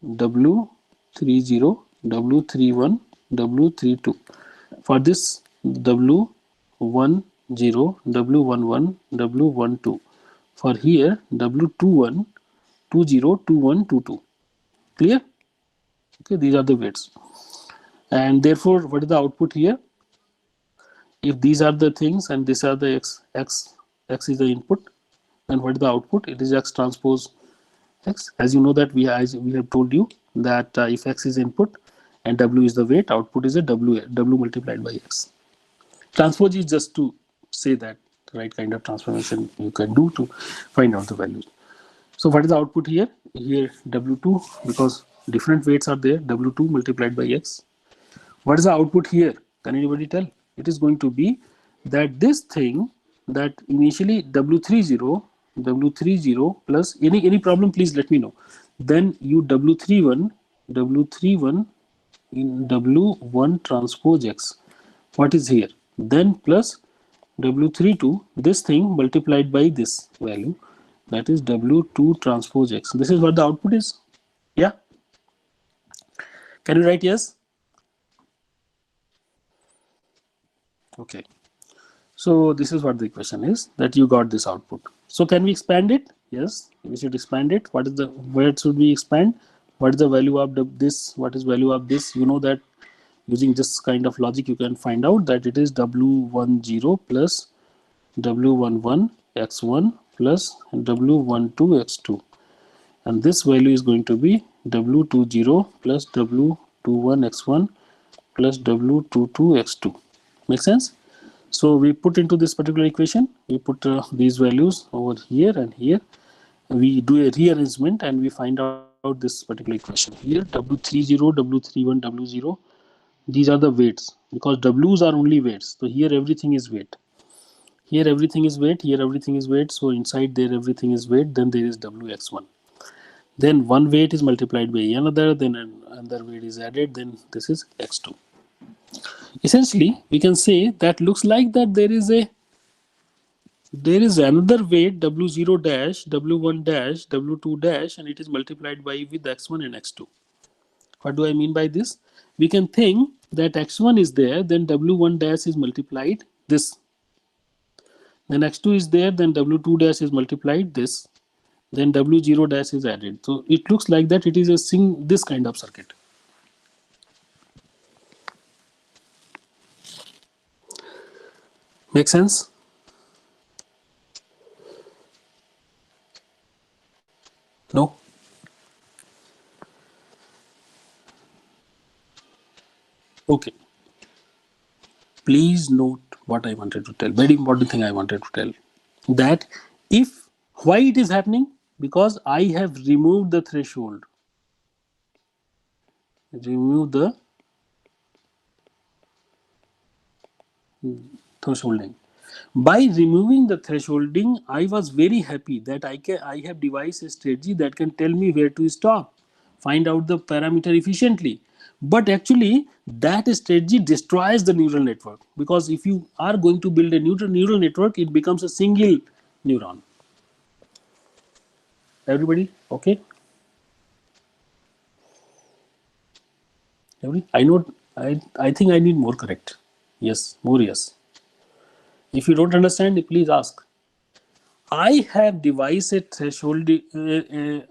W30, W31, W32. For this W10, W11, W12. For here W21, 20, 21, 22. Clear? Okay, these are the weights. And therefore, what is the output here? If these are the things and these are the x is the input, then what is the output? It is x transpose x. As you know that we have told you that if x is input and w is the weight, output is a w multiplied by x. Transpose is just to say that the right kind of transformation you can do to find out the values. So what is the output here? Here w2, because different weights are there, w2 multiplied by x. What is the output here? Can anybody tell? It is going to be that this thing that initially W30 plus any problem, please let me know. Then you W31 in W1 transpose X. What is here? Then plus W32, this thing multiplied by this value, that is W2 transpose X. This is what the output is. Yeah. Can you write yes? Okay. So this is what the equation is, that you got this output. So can we expand it? Yes, we should expand it. What is the, where should we expand? What is the value of this? What is value of this? You know that using this kind of logic, you can find out that it is W10 plus W11 x1 plus W12 x2. And this value is going to be W20 plus W21 x1 plus W22 x2. Make sense? So we put into this particular equation, we put these values over here and here. We do a rearrangement and we find out this particular equation. Here W30, W31, W0, these are the weights, because W's are only weights. So here everything is weight. Here everything is weight, here everything is weight. So inside there everything is weight, then there is Wx1. Then one weight is multiplied by another, then another weight is added, then this is x2. Essentially, we can say that looks like that there is another weight W0 dash, W1 dash, W2 dash, and it is multiplied by with x1 and x2. What do I mean by this? We can think that x1 is there, then W1 dash is multiplied this. Then x2 is there, then W2 dash is multiplied this. Then W0 dash is added. So it looks like that it is this kind of circuit. Make sense? No? Okay. Please note what I wanted to tell. Very important thing I wanted to tell. That if, why it is happening? Because I have removed the threshold. Remove the thresholding. By removing the thresholding, I was very happy that I have devised a strategy that can tell me where to stop, find out the parameter efficiently. But actually, that strategy destroys the neural network, because if you are going to build a neural network, it becomes a single neuron. Everybody, okay? I know. I think I need more correct. Yes, more yes. If you don't understand, please ask. I have devised a threshold.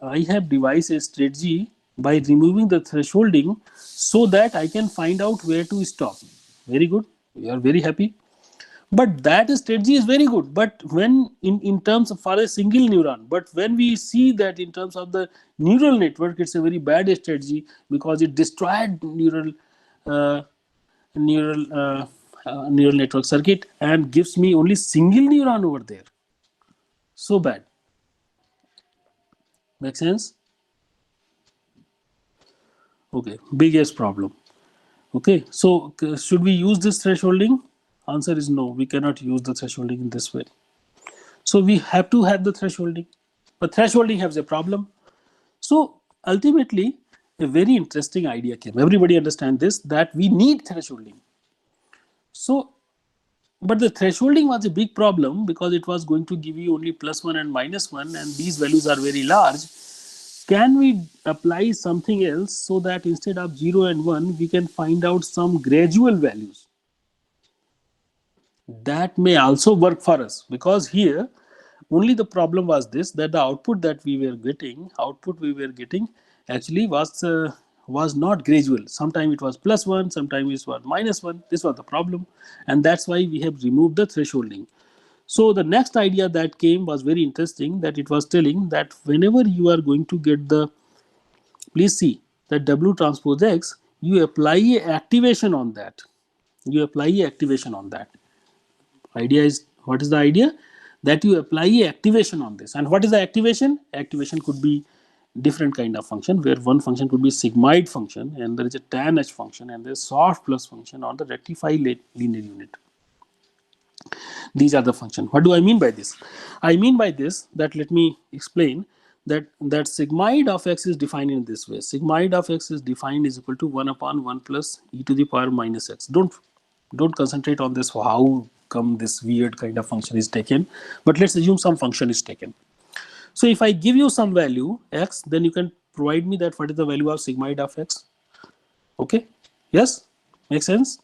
I have devised a strategy by removing the thresholding so that I can find out where to stop. Very good. We are very happy. But that strategy is very good. But when in terms of for a single neuron, but when we see that in terms of the neural network, it's a very bad strategy because it destroyed uh, neural neural network circuit and gives me only single neuron over there. So bad. Make sense? Okay, biggest problem. Okay, so should we use this thresholding? Answer is no, we cannot use the thresholding in this way. So we have to have the thresholding, but thresholding has a problem. So ultimately, a very interesting idea came. Everybody understand this, that we need thresholding. So, but the thresholding was a big problem because it was going to give you only +1 and -1, and these values are very large. Can we apply something else so that instead of 0 and 1, we can find out some gradual values? That may also work for us, because here only the problem was this, that the output we were getting actually was not gradual. Sometimes it was +1, sometimes it was -1. This was the problem, and that's why we have removed the thresholding. So the next idea that came was very interesting, that it was telling that whenever you are going to get the, please see that W transpose X, you apply a activation on that. You apply a activation on that. Idea is, what is the idea? That you apply a activation on this. And what is the activation? Activation could be different kind of function, where one function could be sigmoid function, and there is a tan H function, and there is soft plus function, or the rectify linear unit. These are the function. What do I mean by this? I mean by this that, let me explain, that sigmoid of x is defined in this way. Sigmoid of x is defined is equal to 1 upon 1 plus e to the power minus x. Don't concentrate on this, how come this weird kind of function is taken, but let's assume some function is taken. So if I give you some value x, then you can provide me that what is the value of sigmoid of x. Okay, yes, makes sense.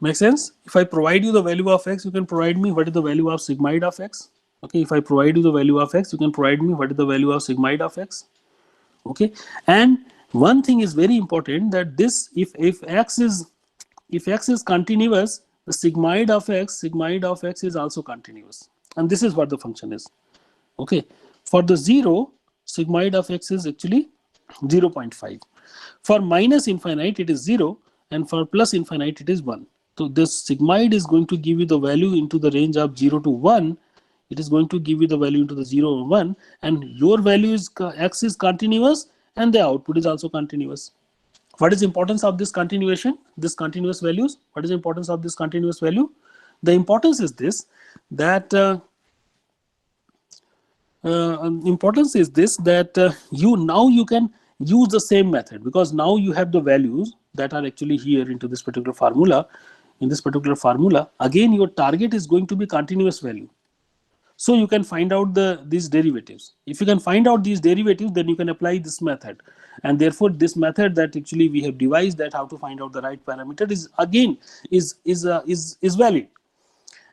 Make sense? If I provide you the value of x, you can provide me what is the value of sigmoid of x. Okay, if I provide you the value of x, you can provide me what is the value of sigmoid of x. Okay, and one thing is very important, that this, if x is continuous, the sigmoid of x is also continuous, and this is what the function is. Okay, for the 0, sigmoid of x is actually 0.5. For minus infinite it is 0, and for plus infinite it is 1. So this sigmoid is going to give you the value into the range of 0 to 1. It is going to give you the value into the 0 and 1, and your value is x is continuous, and the output is also continuous. What is the importance of this continuation, this continuous values? What is the importance of this continuous value? The importance is this, that you can use the same method, because now you have the values that are actually here into this particular formula. In this particular formula, again your target is going to be continuous value. So you can find out these derivatives. If you can find out these derivatives, then you can apply this method. And therefore, this method that actually we have devised, that how to find out the right parameter, is again is valid.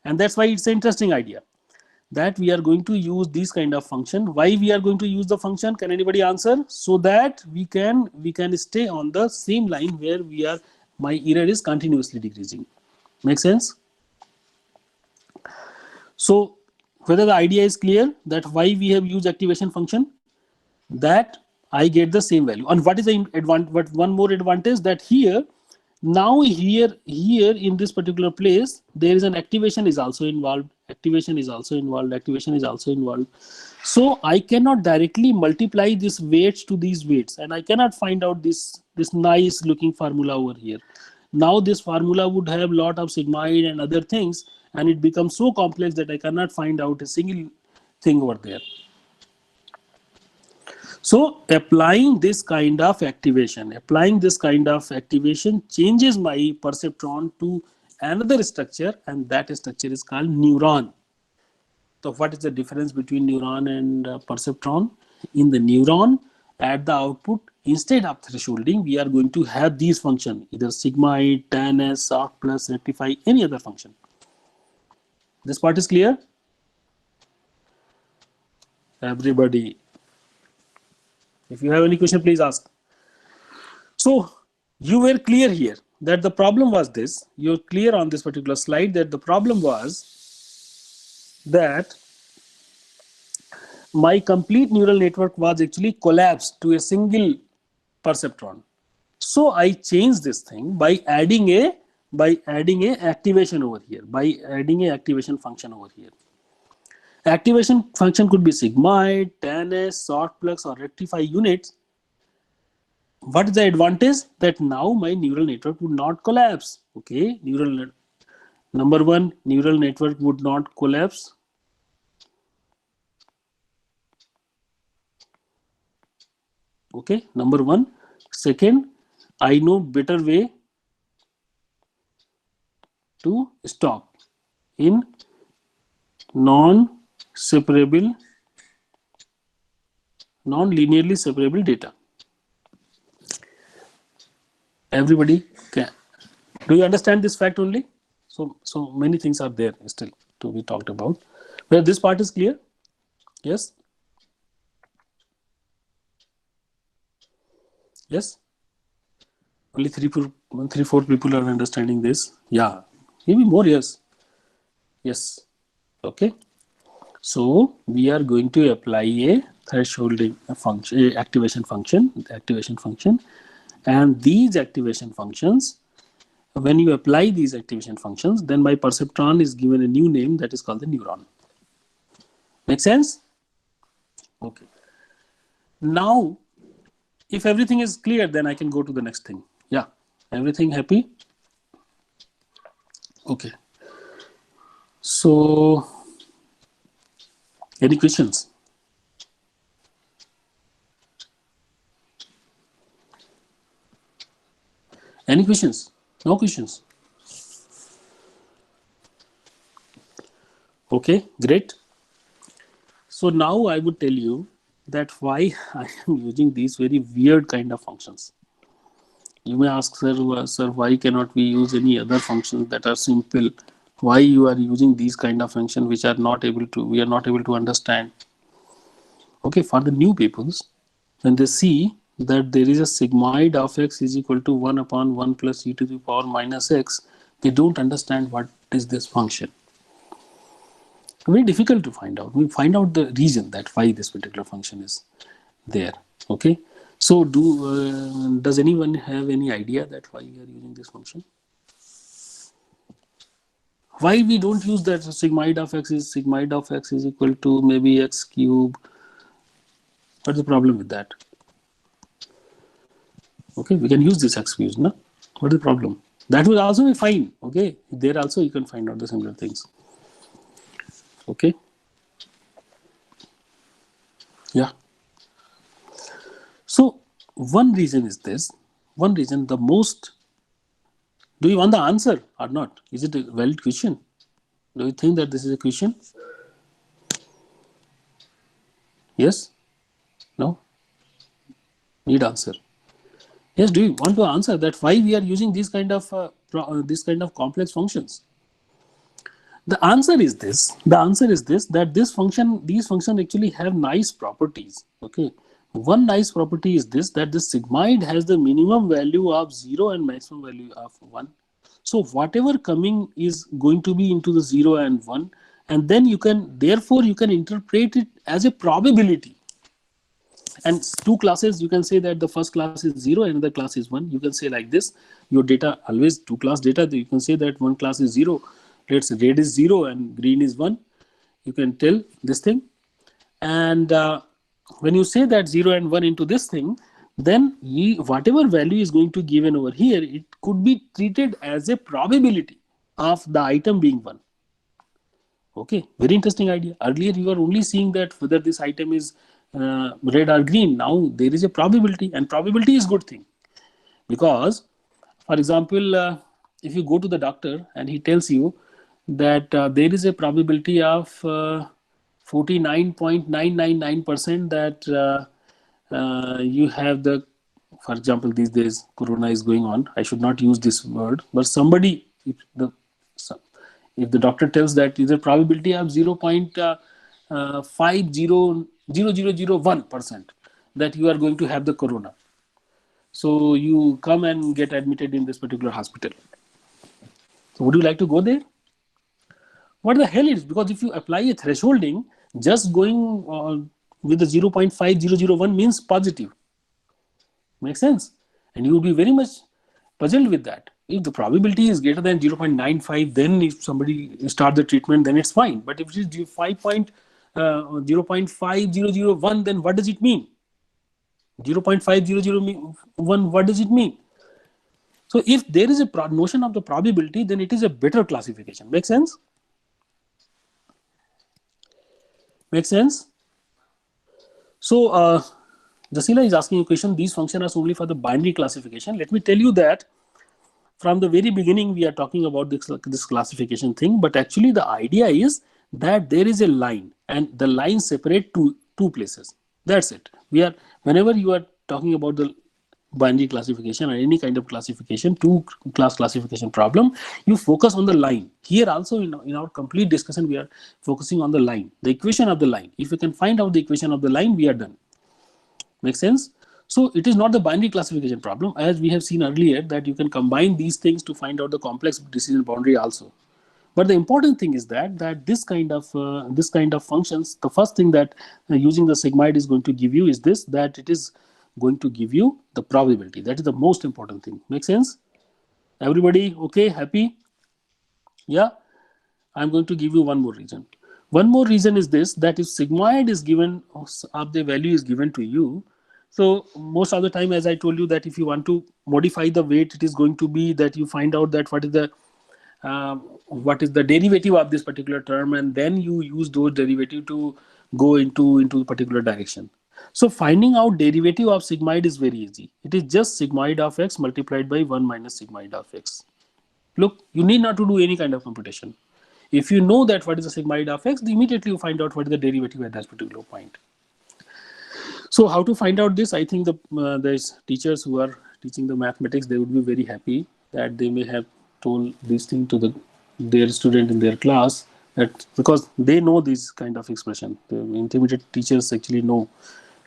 And that's why it's an interesting idea, that we are going to use this kind of function. Why we are going to use the function? Can anybody answer? So that we can stay on the same line where we are. My error is continuously decreasing. Make sense? So whether the idea is clear, that why we have used activation function, that I get the same value. And what is the advantage? One more advantage, that here in this particular place, there is an activation is also involved. So I cannot directly multiply these weights to these weights, and I cannot find out this nice looking formula over here. Now this formula would have lot of sigmoid and other things, and it becomes so complex that I cannot find out a single thing over there. So applying this kind of activation changes my perceptron to another structure, and that structure is called neuron. So what is the difference between neuron and perceptron? In the neuron, at the output, instead of thresholding, we are going to have these functions, either sigmoid, tan, sort plus, rectify, any other function. This part is clear? Everybody, if you have any question, please ask. So you were clear here that the problem was this. You're clear on this particular slide that the problem was that my complete neural network was actually collapsed to a single perceptron. So I changed this thing by adding a activation over here, by adding a activation function over here. Activation function could be sigmoid, tan, sort plus, or rectify units. What is the advantage? That now my neural network would not collapse. Okay, number one, neural network would not collapse. Okay, number one. Second, I know better way to stop in non-linearly separable data. Everybody can. Do you understand this fact only? So many things are there still to be talked about. Where this part is clear? Yes? Yes? Only 3-4 people are understanding this. Yeah. Maybe more, yes. Yes. Okay. So we are going to apply a thresholding function, a activation function, and these activation functions, when you apply these activation functions, then my perceptron is given a new name that is called the neuron. Make sense? Okay. Now, if everything is clear, then I can go to the next thing. Yeah. Everything happy? Okay. So, any questions? Any questions? No questions? Okay, great. So now I would tell you that why I am using these very weird kind of functions. You may ask, sir, why cannot we use any other functions that are simple? Why you are using these kind of functions which are we are not able to understand? Okay, for the new peoples, when they see that there is a sigmoid of x is equal to 1 upon 1 plus e to the power minus x, they don't understand what is this function. Very difficult to find out. We find out the reason that why this particular function is there. Okay, so does anyone have any idea that why we are using this function? Why we don't use that sigmoid of x is equal to maybe x cube? What's the problem with that? Okay, we can use this x cubes, no? What is the problem? That will also be fine. Okay, there also you can find out the similar things. Okay. Yeah. So one reason is this. One reason, the most. Do you want the answer or not? Is it a valid question? Do you think that this is a question? Yes? No? Need answer. Yes, do you want to answer that why we are using these kind of complex functions? The answer is this. That these functions actually have nice properties. Okay. One nice property is this, that the sigmoid has the minimum value of 0 and maximum value of 1. So whatever coming is going to be into the 0 and 1, and then you can interpret it as a probability. And two classes, you can say that the first class is 0 and another class is 1. You can say like this. Your data, always two class data, you can say that one class is 0. Let's say red is 0 and green is 1. You can tell this thing. And when you say that 0 and 1 into this thing, then whatever value is going to given over here, it could be treated as a probability of the item being 1. Okay, very interesting idea. Earlier you were only seeing that whether this item is red or green. Now there is a probability, and probability is good thing, because for example, if you go to the doctor and he tells you that there is a probability of 49.999% that you have the, for example, these days corona is going on. I should not use this word, but somebody, if the doctor tells that is a probability of 0.500001% that you are going to have the corona, so you come and get admitted in this particular hospital. So would you like to go there? What the hell is? Because if you apply a thresholding, just going with the 0.5001 means positive. Makes sense? And you would be very much puzzled with that. If the probability is greater than 0.95, then if somebody start the treatment, then it's fine. But if it is 0.5001, then what does it mean? 0.5001, what does it mean? So if there is a notion of the probability, then it is a better classification. Make sense? Make sense? So Jasila is asking a question. These functions are only for the binary classification. Let me tell you that from the very beginning we are talking about this classification thing, but actually the idea is that there is a line and the line separate two places. That's it. Whenever you are talking about the binary classification or any kind of classification, two class classification problem, you focus on the line. Here also in our complete discussion we are focusing on the line, the equation of the line. If we can find out the equation of the line, we are done. Make sense? So it is not the binary classification problem, as we have seen earlier that you can combine these things to find out the complex decision boundary also. But the important thing is that this kind of functions, the first thing that using the sigmoid is going to give you is this, that it is going to give you the probability. That is the most important thing. Make sense? Everybody okay? Happy? Yeah? I'm going to give you one more reason. One more reason is this, that if sigmoid is given, of the value is given to you, so most of the time, as I told you, that if you want to modify the weight, it is going to be that you find out that what is the derivative of this particular term, and then you use those derivative to go into a particular direction. So finding out derivative of sigmoid is very easy. It is just sigmoid of x multiplied by 1 minus sigmoid of x. Look, you need not to do any kind of computation. If you know that what is the sigmoid of x, immediately you find out what is the derivative at that particular point. So how to find out this? I think there's teachers who are teaching the mathematics, they would be very happy that they may have told this thing to their student in their class, that because they know this kind of expression. The intermediate teachers actually know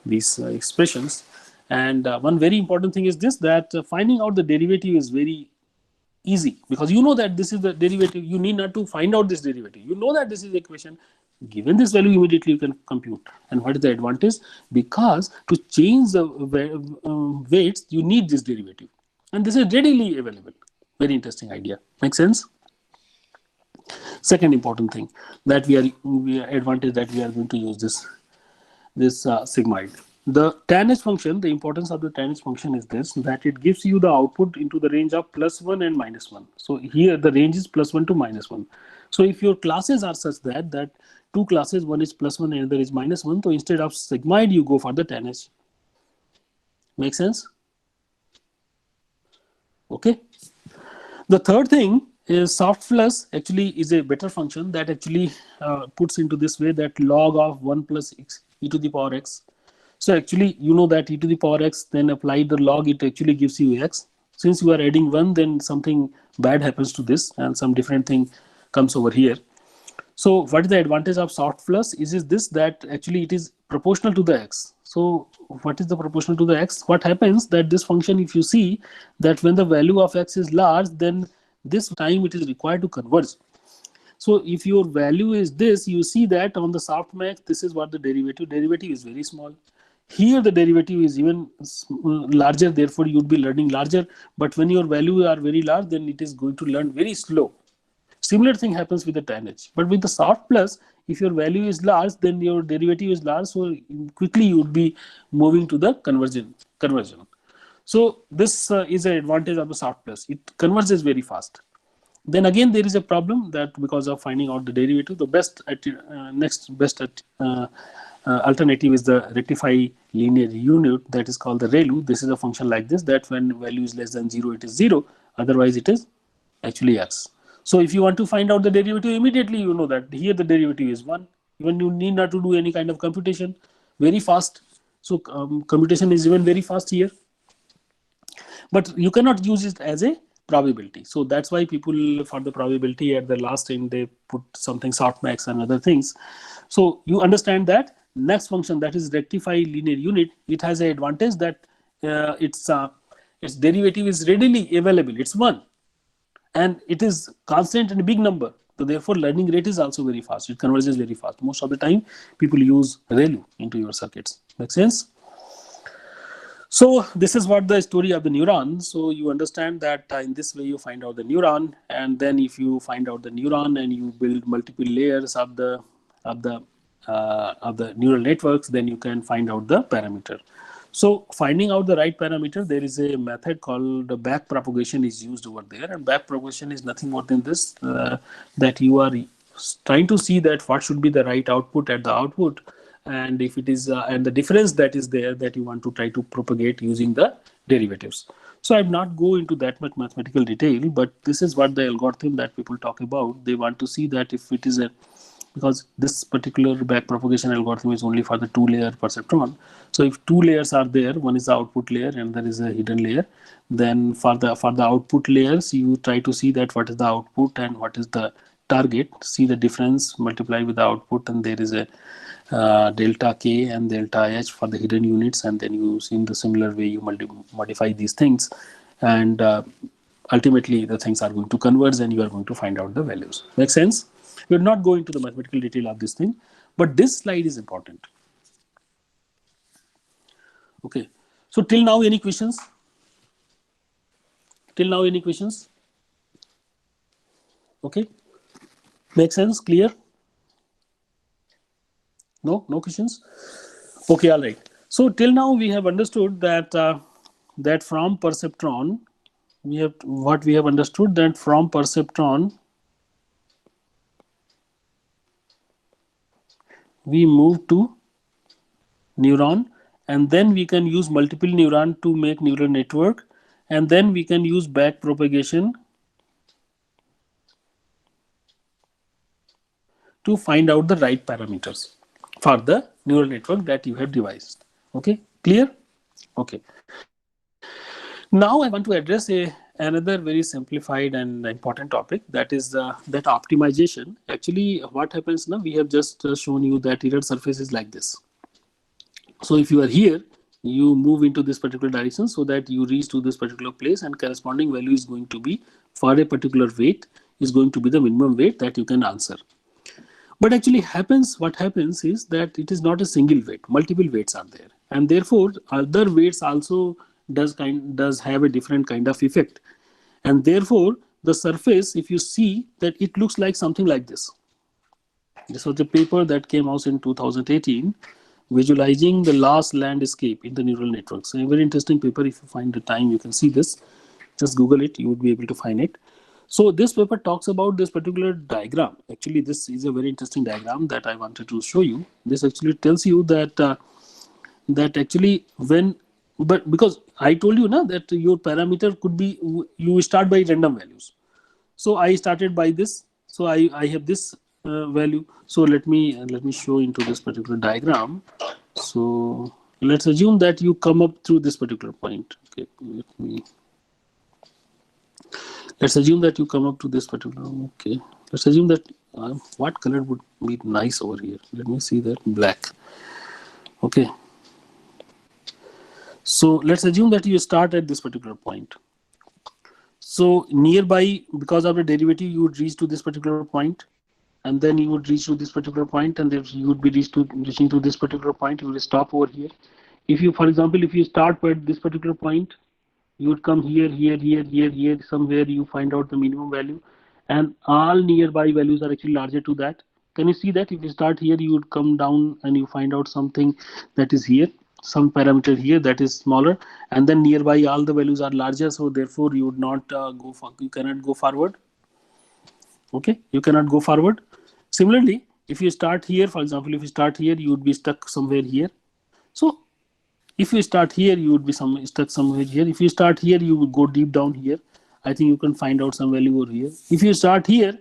these expressions. And one very important thing is this, that finding out the derivative is very easy, because you know that this is the derivative. You need not to find out this derivative. You know that this is the equation. Given this value, immediately you can compute. And what is the advantage? Because to change the weights, you need this derivative. And this is readily available. Very interesting idea. Make sense? Second important thing that we are advantage that we are going to use this sigmoid. The tan h function, the importance of the tan h function is this, that it gives you the output into the range of +1 and -1. So here the range is +1 to -1. So if your classes are such that two classes, one is +1 and another is -1, so instead of sigmoid you go for the tan h. Make sense? Okay. The third thing is soft plus actually is a better function that actually puts into this way, that log of 1 plus x e to the power x. So actually you know that e to the power x, then apply the log, it actually gives you x. Since you are adding 1, then something bad happens to this and some different thing comes over here. So what is the advantage of soft plus is this, that actually it is proportional to the x. So what is the proportional to the x? What happens that this function, if you see that when the value of x is large, then this time it is required to converge. So if your value is this, you see that on the softmax, this is what the derivative is very small. Here the derivative is even larger, therefore you would be learning larger. But when your value are very large, then it is going to learn very slow. Similar thing happens with the tan h. But with the soft plus, if your value is large, then your derivative is large, so quickly you would be moving to the conversion. So this is an advantage of the soft plus. It converges very fast. Then again there is a problem that because of finding out the derivative, the next best alternative is the rectify linear unit, that is called the ReLU. This is a function like this, that when value is less than 0, it is 0. Otherwise it is actually x. So if you want to find out the derivative, immediately you know that here the derivative is 1. Even you need not to do any kind of computation, very fast. So computation is even very fast here, but you cannot use it as a probability. So that's why people, for the probability at the last end, they put something softmax and other things. So you understand that next function, that is rectify linear unit, it has an advantage that its derivative is readily available. It's 1, and it is constant and a big number. So therefore learning rate is also very fast. It converges very fast. Most of the time people use ReLU into your circuits. Make sense? So this is what the story of the neuron. So you understand that in this way you find out the neuron, and then if you find out the neuron and you build multiple layers of the neural networks, then you can find out the parameter. So finding out the right parameter, there is a method called the back propagation is used over there, and back propagation is nothing more than this, that you are trying to see that what should be the right output at the output, and if it is and the difference that is there, that you want to try to propagate using the derivatives. So I will not go into that much mathematical detail, but this is what the algorithm that people talk about. They want to see that if it is a, because this particular back propagation algorithm is only for the 2-layer perceptron. So if 2 layers are there, one is the output layer and there is a hidden layer, then for the output layers, you try to see that what is the output and what is the target, see the difference, multiply with the output, and there is a delta k and delta h for the hidden units, and then you in the similar way you modify these things, and ultimately the things are going to converge and you are going to find out the values. Make sense? We will not go into the mathematical detail of this thing, but this slide is important. Okay, so till now any questions? Till now any questions? Okay, make sense? Clear? No questions? Okay, all right. So till now we have understood that that from perceptron, we have understood that from perceptron we move to neuron, and then we can use multiple neuron to make neural network, and then we can use back propagation to find out the right parameters for the neural network that you have devised. Okay, clear? Okay. Now I want to address another very simplified and important topic, that is that optimization. Actually, what happens now? We have just shown you that error surface is like this. So if you are here, you move into this particular direction so that you reach to this particular place, and corresponding value is going to be for a particular weight is going to be the minimum weight that you can answer. But actually what happens is that it is not a single weight, multiple weights are there, and therefore other weights also does have a different kind of effect, and therefore the surface, if you see that, it looks like something like this. This was the paper that came out in 2018, visualizing the loss landscape in the neural networks. So a very interesting paper. If you find the time, you can see this. Just Google it, you would be able to find it. So this paper talks about this particular diagram. Actually, this is a very interesting diagram that I wanted to show you. This actually tells you that that actually but because I told you now that your parameter could be, you start by random values. So I started by this. So I have this value. So let me show into this particular diagram. So let's assume that you come up through this particular point. Okay, let's assume that you come up to this particular. Okay, let's assume that what color would be nice over here? Let me see that black. Okay. So let's assume that you start at this particular point. So nearby, because of the derivative, you would reach to this particular point, and then you would reach to this particular point, and then you would be reaching to this particular point. You will stop over here. If you, for example, if you start at this particular point, you would come here, somewhere you find out the minimum value, and all nearby values are actually larger to that. Can you see that? If you start here, you would come down and you find out something that is here, some parameter here that is smaller, and then nearby all the values are larger, so therefore you would not you cannot go forward. Okay, you cannot go forward. Similarly, if you start here, for example, if you start here, you would be stuck somewhere here. So if you start here, you would be stuck somewhere here. If you start here, you would go deep down here. I think you can find out some value over here. If you start here,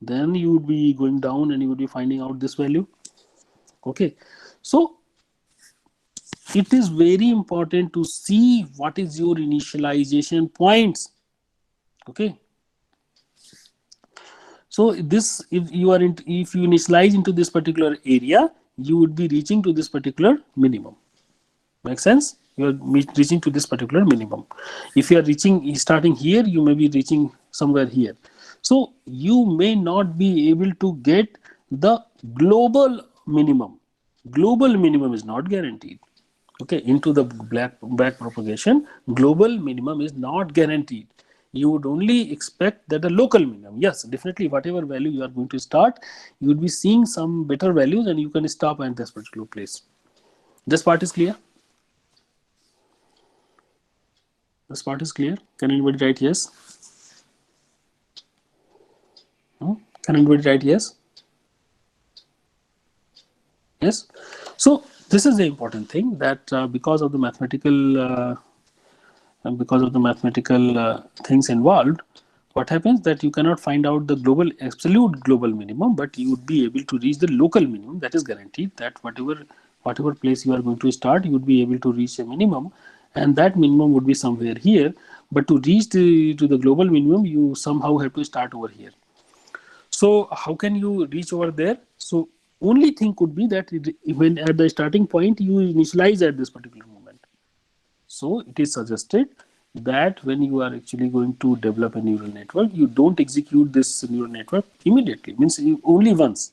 then you would be going down and you would be finding out this value. Okay, so it is very important to see what is your initialization points. Okay. So this, if you are if you initialize into this particular area, you would be reaching to this particular minimum. Make sense? You are reaching to this particular minimum. If you are starting here, you may be reaching somewhere here. So you may not be able to get the global minimum. Global minimum is not guaranteed. Okay, into the back propagation, global minimum is not guaranteed. You would only expect that a local minimum. Yes, definitely, whatever value you are going to start, you would be seeing some better values, and you can stop at this particular place. This part is clear? This part is clear? Can anybody write yes? No? Can anybody write yes? Yes. So this is the important thing, that because of the mathematical things involved, what happens that you cannot find out the absolute global minimum, but you would be able to reach the local minimum. That is guaranteed, that whatever place you are going to start, you would be able to reach a minimum, and that minimum would be somewhere here. But to reach to the global minimum, you somehow have to start over here. So how can you reach over there? So only thing could be that when at the starting point you initialize at this particular moment. So it is suggested that when you are actually going to develop a neural network, you don't execute this neural network immediately. Means only once.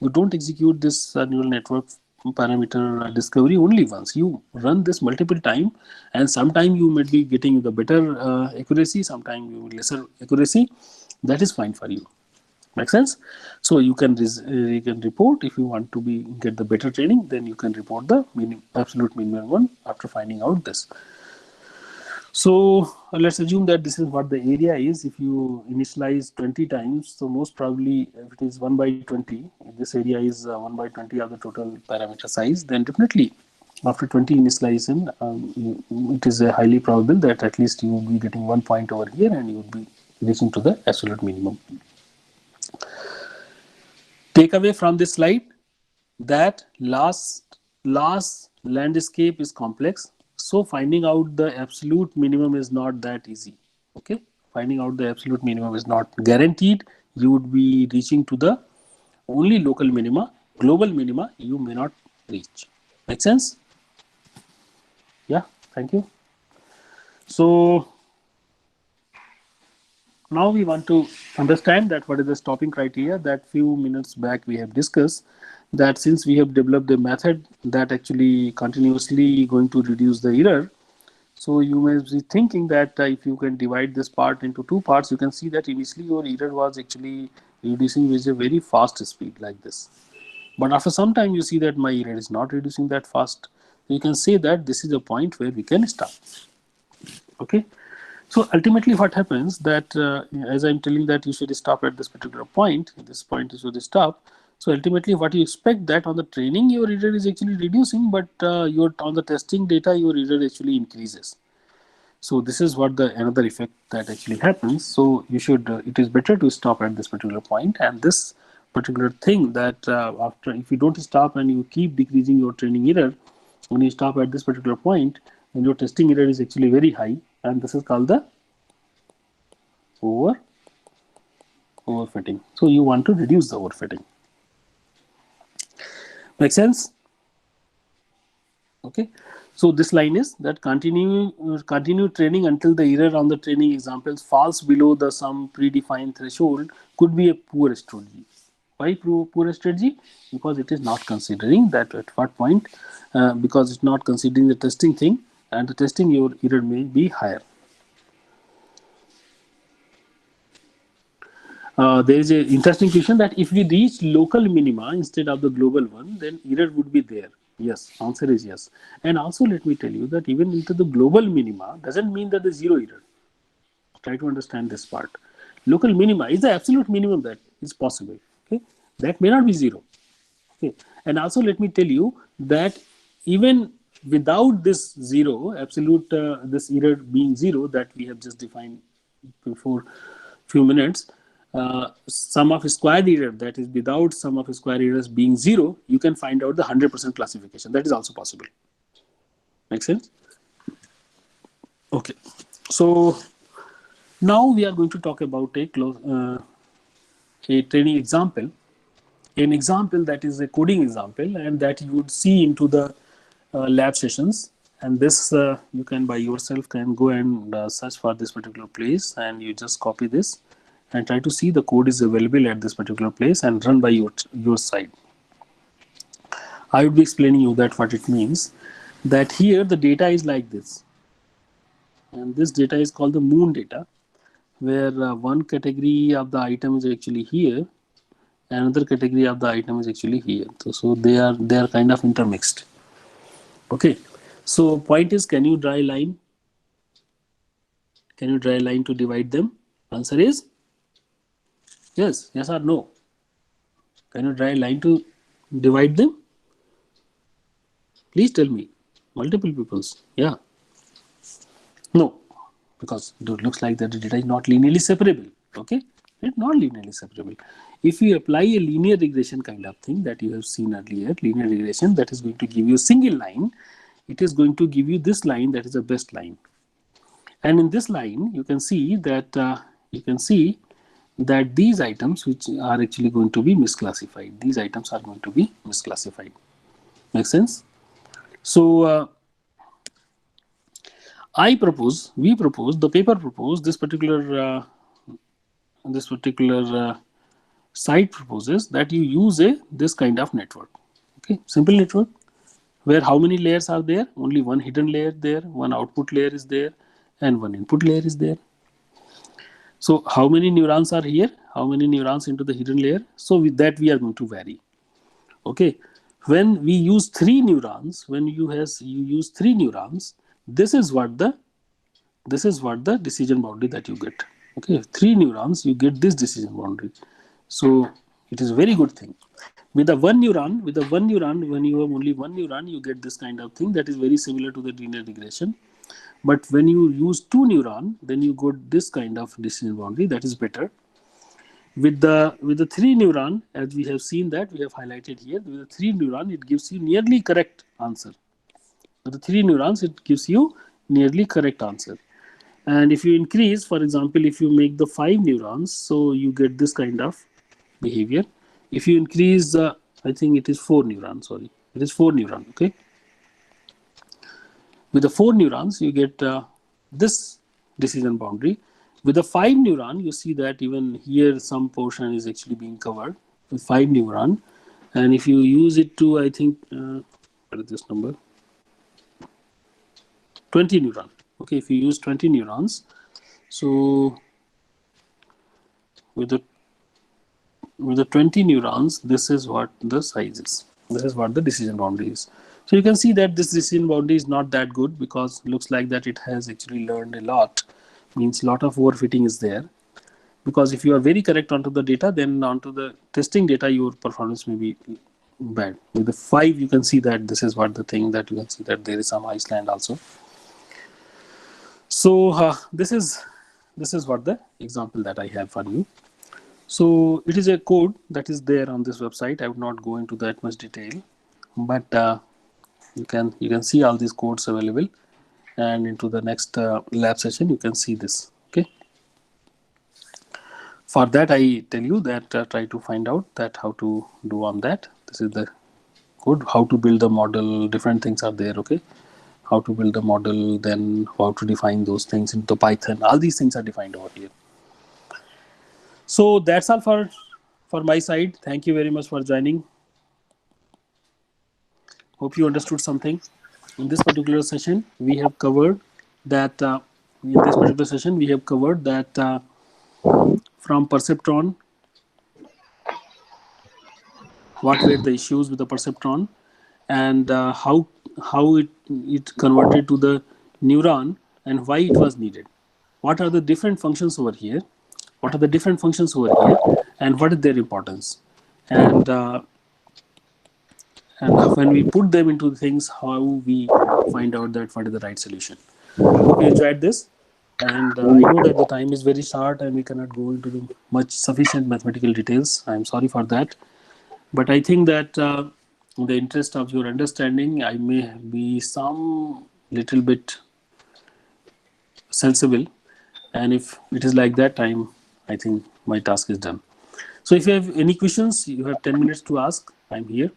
You don't execute this neural network parameter discovery only once. You run this multiple times, and sometime you might be getting the better accuracy, sometime you lesser accuracy. That is fine for you. Make sense? So you can report if you want to get the better training, then you can report the absolute minimum one after finding out this. So let's assume that this is what the area is. If you initialize 20 times, so most probably if it is 1 by 20, if this area is 1 by 20 of the total parameter size, then definitely after 20 initialization, it is highly probable that at least you will be getting 1 point over here, and you will be reaching to the absolute minimum. Takeaway from this slide, that last landscape is complex. So finding out the absolute minimum is not that easy. Okay, finding out the absolute minimum is not guaranteed. You would be reaching to the only local minima. Global minima you may not reach. Make sense? Yeah, thank you. So now we want to understand that what is the stopping criteria. That few minutes back we have discussed, that since we have developed a method that actually continuously going to reduce the error, so you may be thinking that if you can divide this part into two parts, you can see that initially your error was actually reducing with a very fast speed like this. But after some time you see that my error is not reducing that fast. You can say that this is a point where we can stop. Okay. So ultimately what happens that as I'm telling that you should stop at this particular point, this point you should stop. So ultimately what you expect that on the training your error is actually reducing, but on the testing data your error actually increases. So this is what the another effect that actually happens. So you should it is better to stop at this particular point, and this particular thing that after if you don't stop and you keep decreasing your training error, when you stop at this particular point, then your testing error is actually very high, and this is called the overfitting. So you want to reduce the overfitting. Make sense? Okay. So this line is that continue training until the error on the training examples falls below the some predefined threshold could be a poor strategy. Why poor strategy? Because it is not considering that at what point, because it's not considering the testing thing, and the testing your error may be higher. There is an interesting question that if we reach local minima instead of the global one, then error would be there. Yes, answer is yes. And also let me tell you that even into the global minima doesn't mean that there's zero error. Try to understand this part. Local minima is the absolute minimum that is possible. Okay, that may not be zero. Okay, and also let me tell you that even without this zero, absolute this error being zero that we have just defined before few minutes, sum of square error, that is without sum of square errors being zero, you can find out the 100% classification. That is also possible. Make sense? Okay. So now we are going to talk about a training example, an example that is a coding example, and that you would see into the lab sessions. And this you can by yourself can go and search for this particular place, and you just copy this and try to see the code is available at this particular place and run by your side. I would be explaining you that what it means, that here the data is like this, and this data is called the moon data, where one category of the item is actually here, another category of the item is actually here. So they are kind of intermixed. Okay. So point is, can you draw a line? Can you draw a line to divide them? Answer is yes. Yes or no? Can you draw a line to divide them? Please tell me. Multiple peoples. Yeah. No, because it looks like that the data is not linearly separable. Okay, it's not linearly separable. If you apply a linear regression kind of thing that you have seen earlier, linear regression that is going to give you a single line, it is going to give you this line that is the best line. And in this line, you can see that these items which are actually going to be misclassified. These items are going to be misclassified. Make sense? So we propose, the paper proposed this particular site proposes that you use this kind of network. Okay, simple network where how many layers are there? Only one hidden layer there, one output layer is there, and one input layer is there. So how many neurons are here? How many neurons into the hidden layer? So with that we are going to vary. Okay, when we use 3 neurons, when you use 3 neurons, this is what the decision boundary that you get. Okay, 3 neurons, you get this decision boundary. So it is a very good thing. With the one neuron, when you have only one neuron, you get this kind of thing that is very similar to the linear regression. But when you use 2 neuron, then you got this kind of decision boundary that is better. With the 3 neuron, as we have seen that we have highlighted here, with the 3 neuron, it gives you nearly correct answer. With the 3 neurons, it gives you nearly correct answer. And if you increase, for example, if you make the 5 neurons, so you get this kind of behavior. If you increase, I think it is 4 neurons, sorry, it is 4 neurons, okay. With the 4 neurons, you get this decision boundary. With the 5 neuron, you see that even here some portion is actually being covered with 5 neuron. And if you use it to, I think, what is this number? 20 neuron. Okay, if you use 20 neurons, so with the 20 neurons, this is what the size is. This is what the decision boundary is. So you can see that this decision boundary is not that good, because it looks like that it has actually learned a lot. Means a lot of overfitting is there. Because if you are very correct onto the data, then onto the testing data, your performance may be bad. With the 5, you can see that this is what the thing that you can see that there is some Iceland also. So this is what the example that I have for you. So it is a code that is there on this website. I would not go into that much detail, but you can see all these codes available, and into the next lab session you can see this. Okay. For that, I tell you that try to find out that how to do on that. This is the code, how to build the model. Different things are there. Okay. How to build a model, then how to define those things into Python. All these things are defined over here. So that's all for my side. Thank you very much for joining. Hope you understood something. In this particular session, we have covered that. From perceptron, what were the issues with the perceptron, and how it converted to the neuron, and why it was needed. What are the different functions over here? And what is their importance? And when we put them into things, how we find out that what is the right solution. Hope you enjoyed this. And I know that the time is very short and we cannot go into the much sufficient mathematical details. I'm sorry for that. But I think that in the interest of your understanding, I may be some little bit sensible, and if it is like that, I think my task is done. So if you have any questions, you have 10 minutes to ask. I'm here.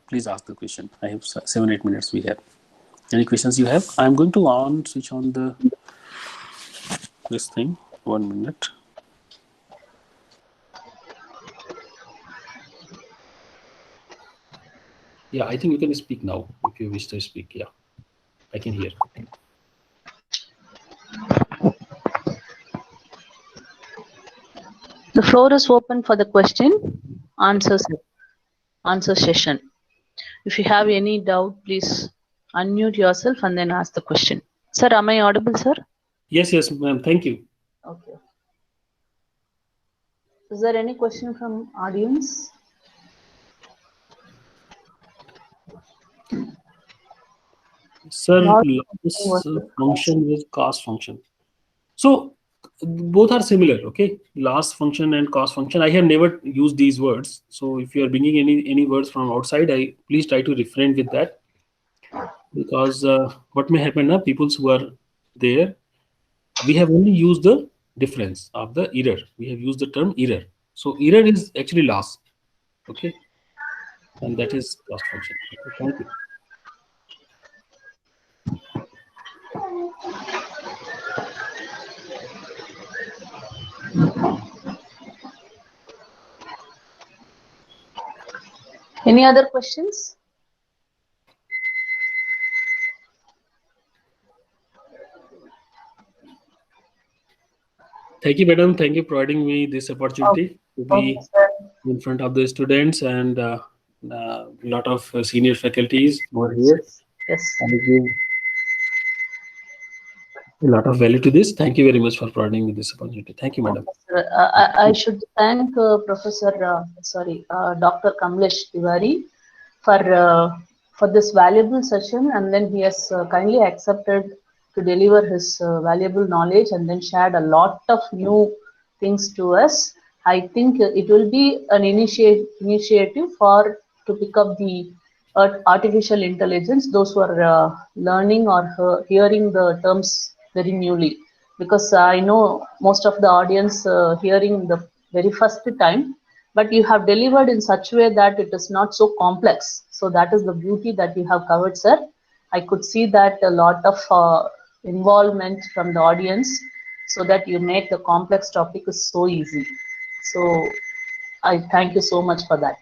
Please ask the question. I have 7-8 minutes we have. Any questions you have? I'm going to switch on this thing. 1 minute. Yeah, I think you can speak now if you wish to speak. Yeah, I can hear. The floor is open for the question answer session. If you have any doubt, please unmute yourself and then ask the question. Sir, am I audible, sir? Yes, ma'am. Thank you. Okay. Is there any question from audience? Sir, loss function with cost function. So both are similar, okay? Loss function and cost function. I have never used these words. So if you are bringing any words from outside, please try to refrain with that, because what may happen now, people who are there, we have only used the difference of the error. We have used the term error. So error is actually loss, okay? And that is cost function. Okay, thank you. Any other questions? Thank you, madam. Thank you for providing me this opportunity to be in front of the students and a lot of senior faculties who are here. Yes. And give a lot of value to this. Thank you very much for providing me this opportunity. Thank you, madam. I should thank Dr. Kamlesh Tiwari for this valuable session, and then he has kindly accepted to deliver his valuable knowledge and then shared a lot of new things to us. I think it will be an initiative to pick up the artificial intelligence, those who are learning or hearing the terms very newly, because I know most of the audience hearing the very first time, but you have delivered in such a way that it is not so complex. So that is the beauty that you have covered, sir. I could see that a lot of involvement from the audience, so that you make the complex topic is so easy. So I thank you so much for that.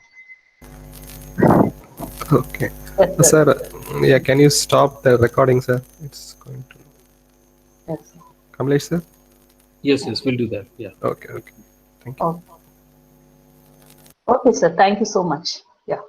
Okay. Yes, Sir, yeah, can you stop the recording, sir? It's going to. Yes, sir. Kamlesh, sir? Yes, we'll do that. Yeah. Okay. Thank you. Okay, sir. Thank you so much. Yeah.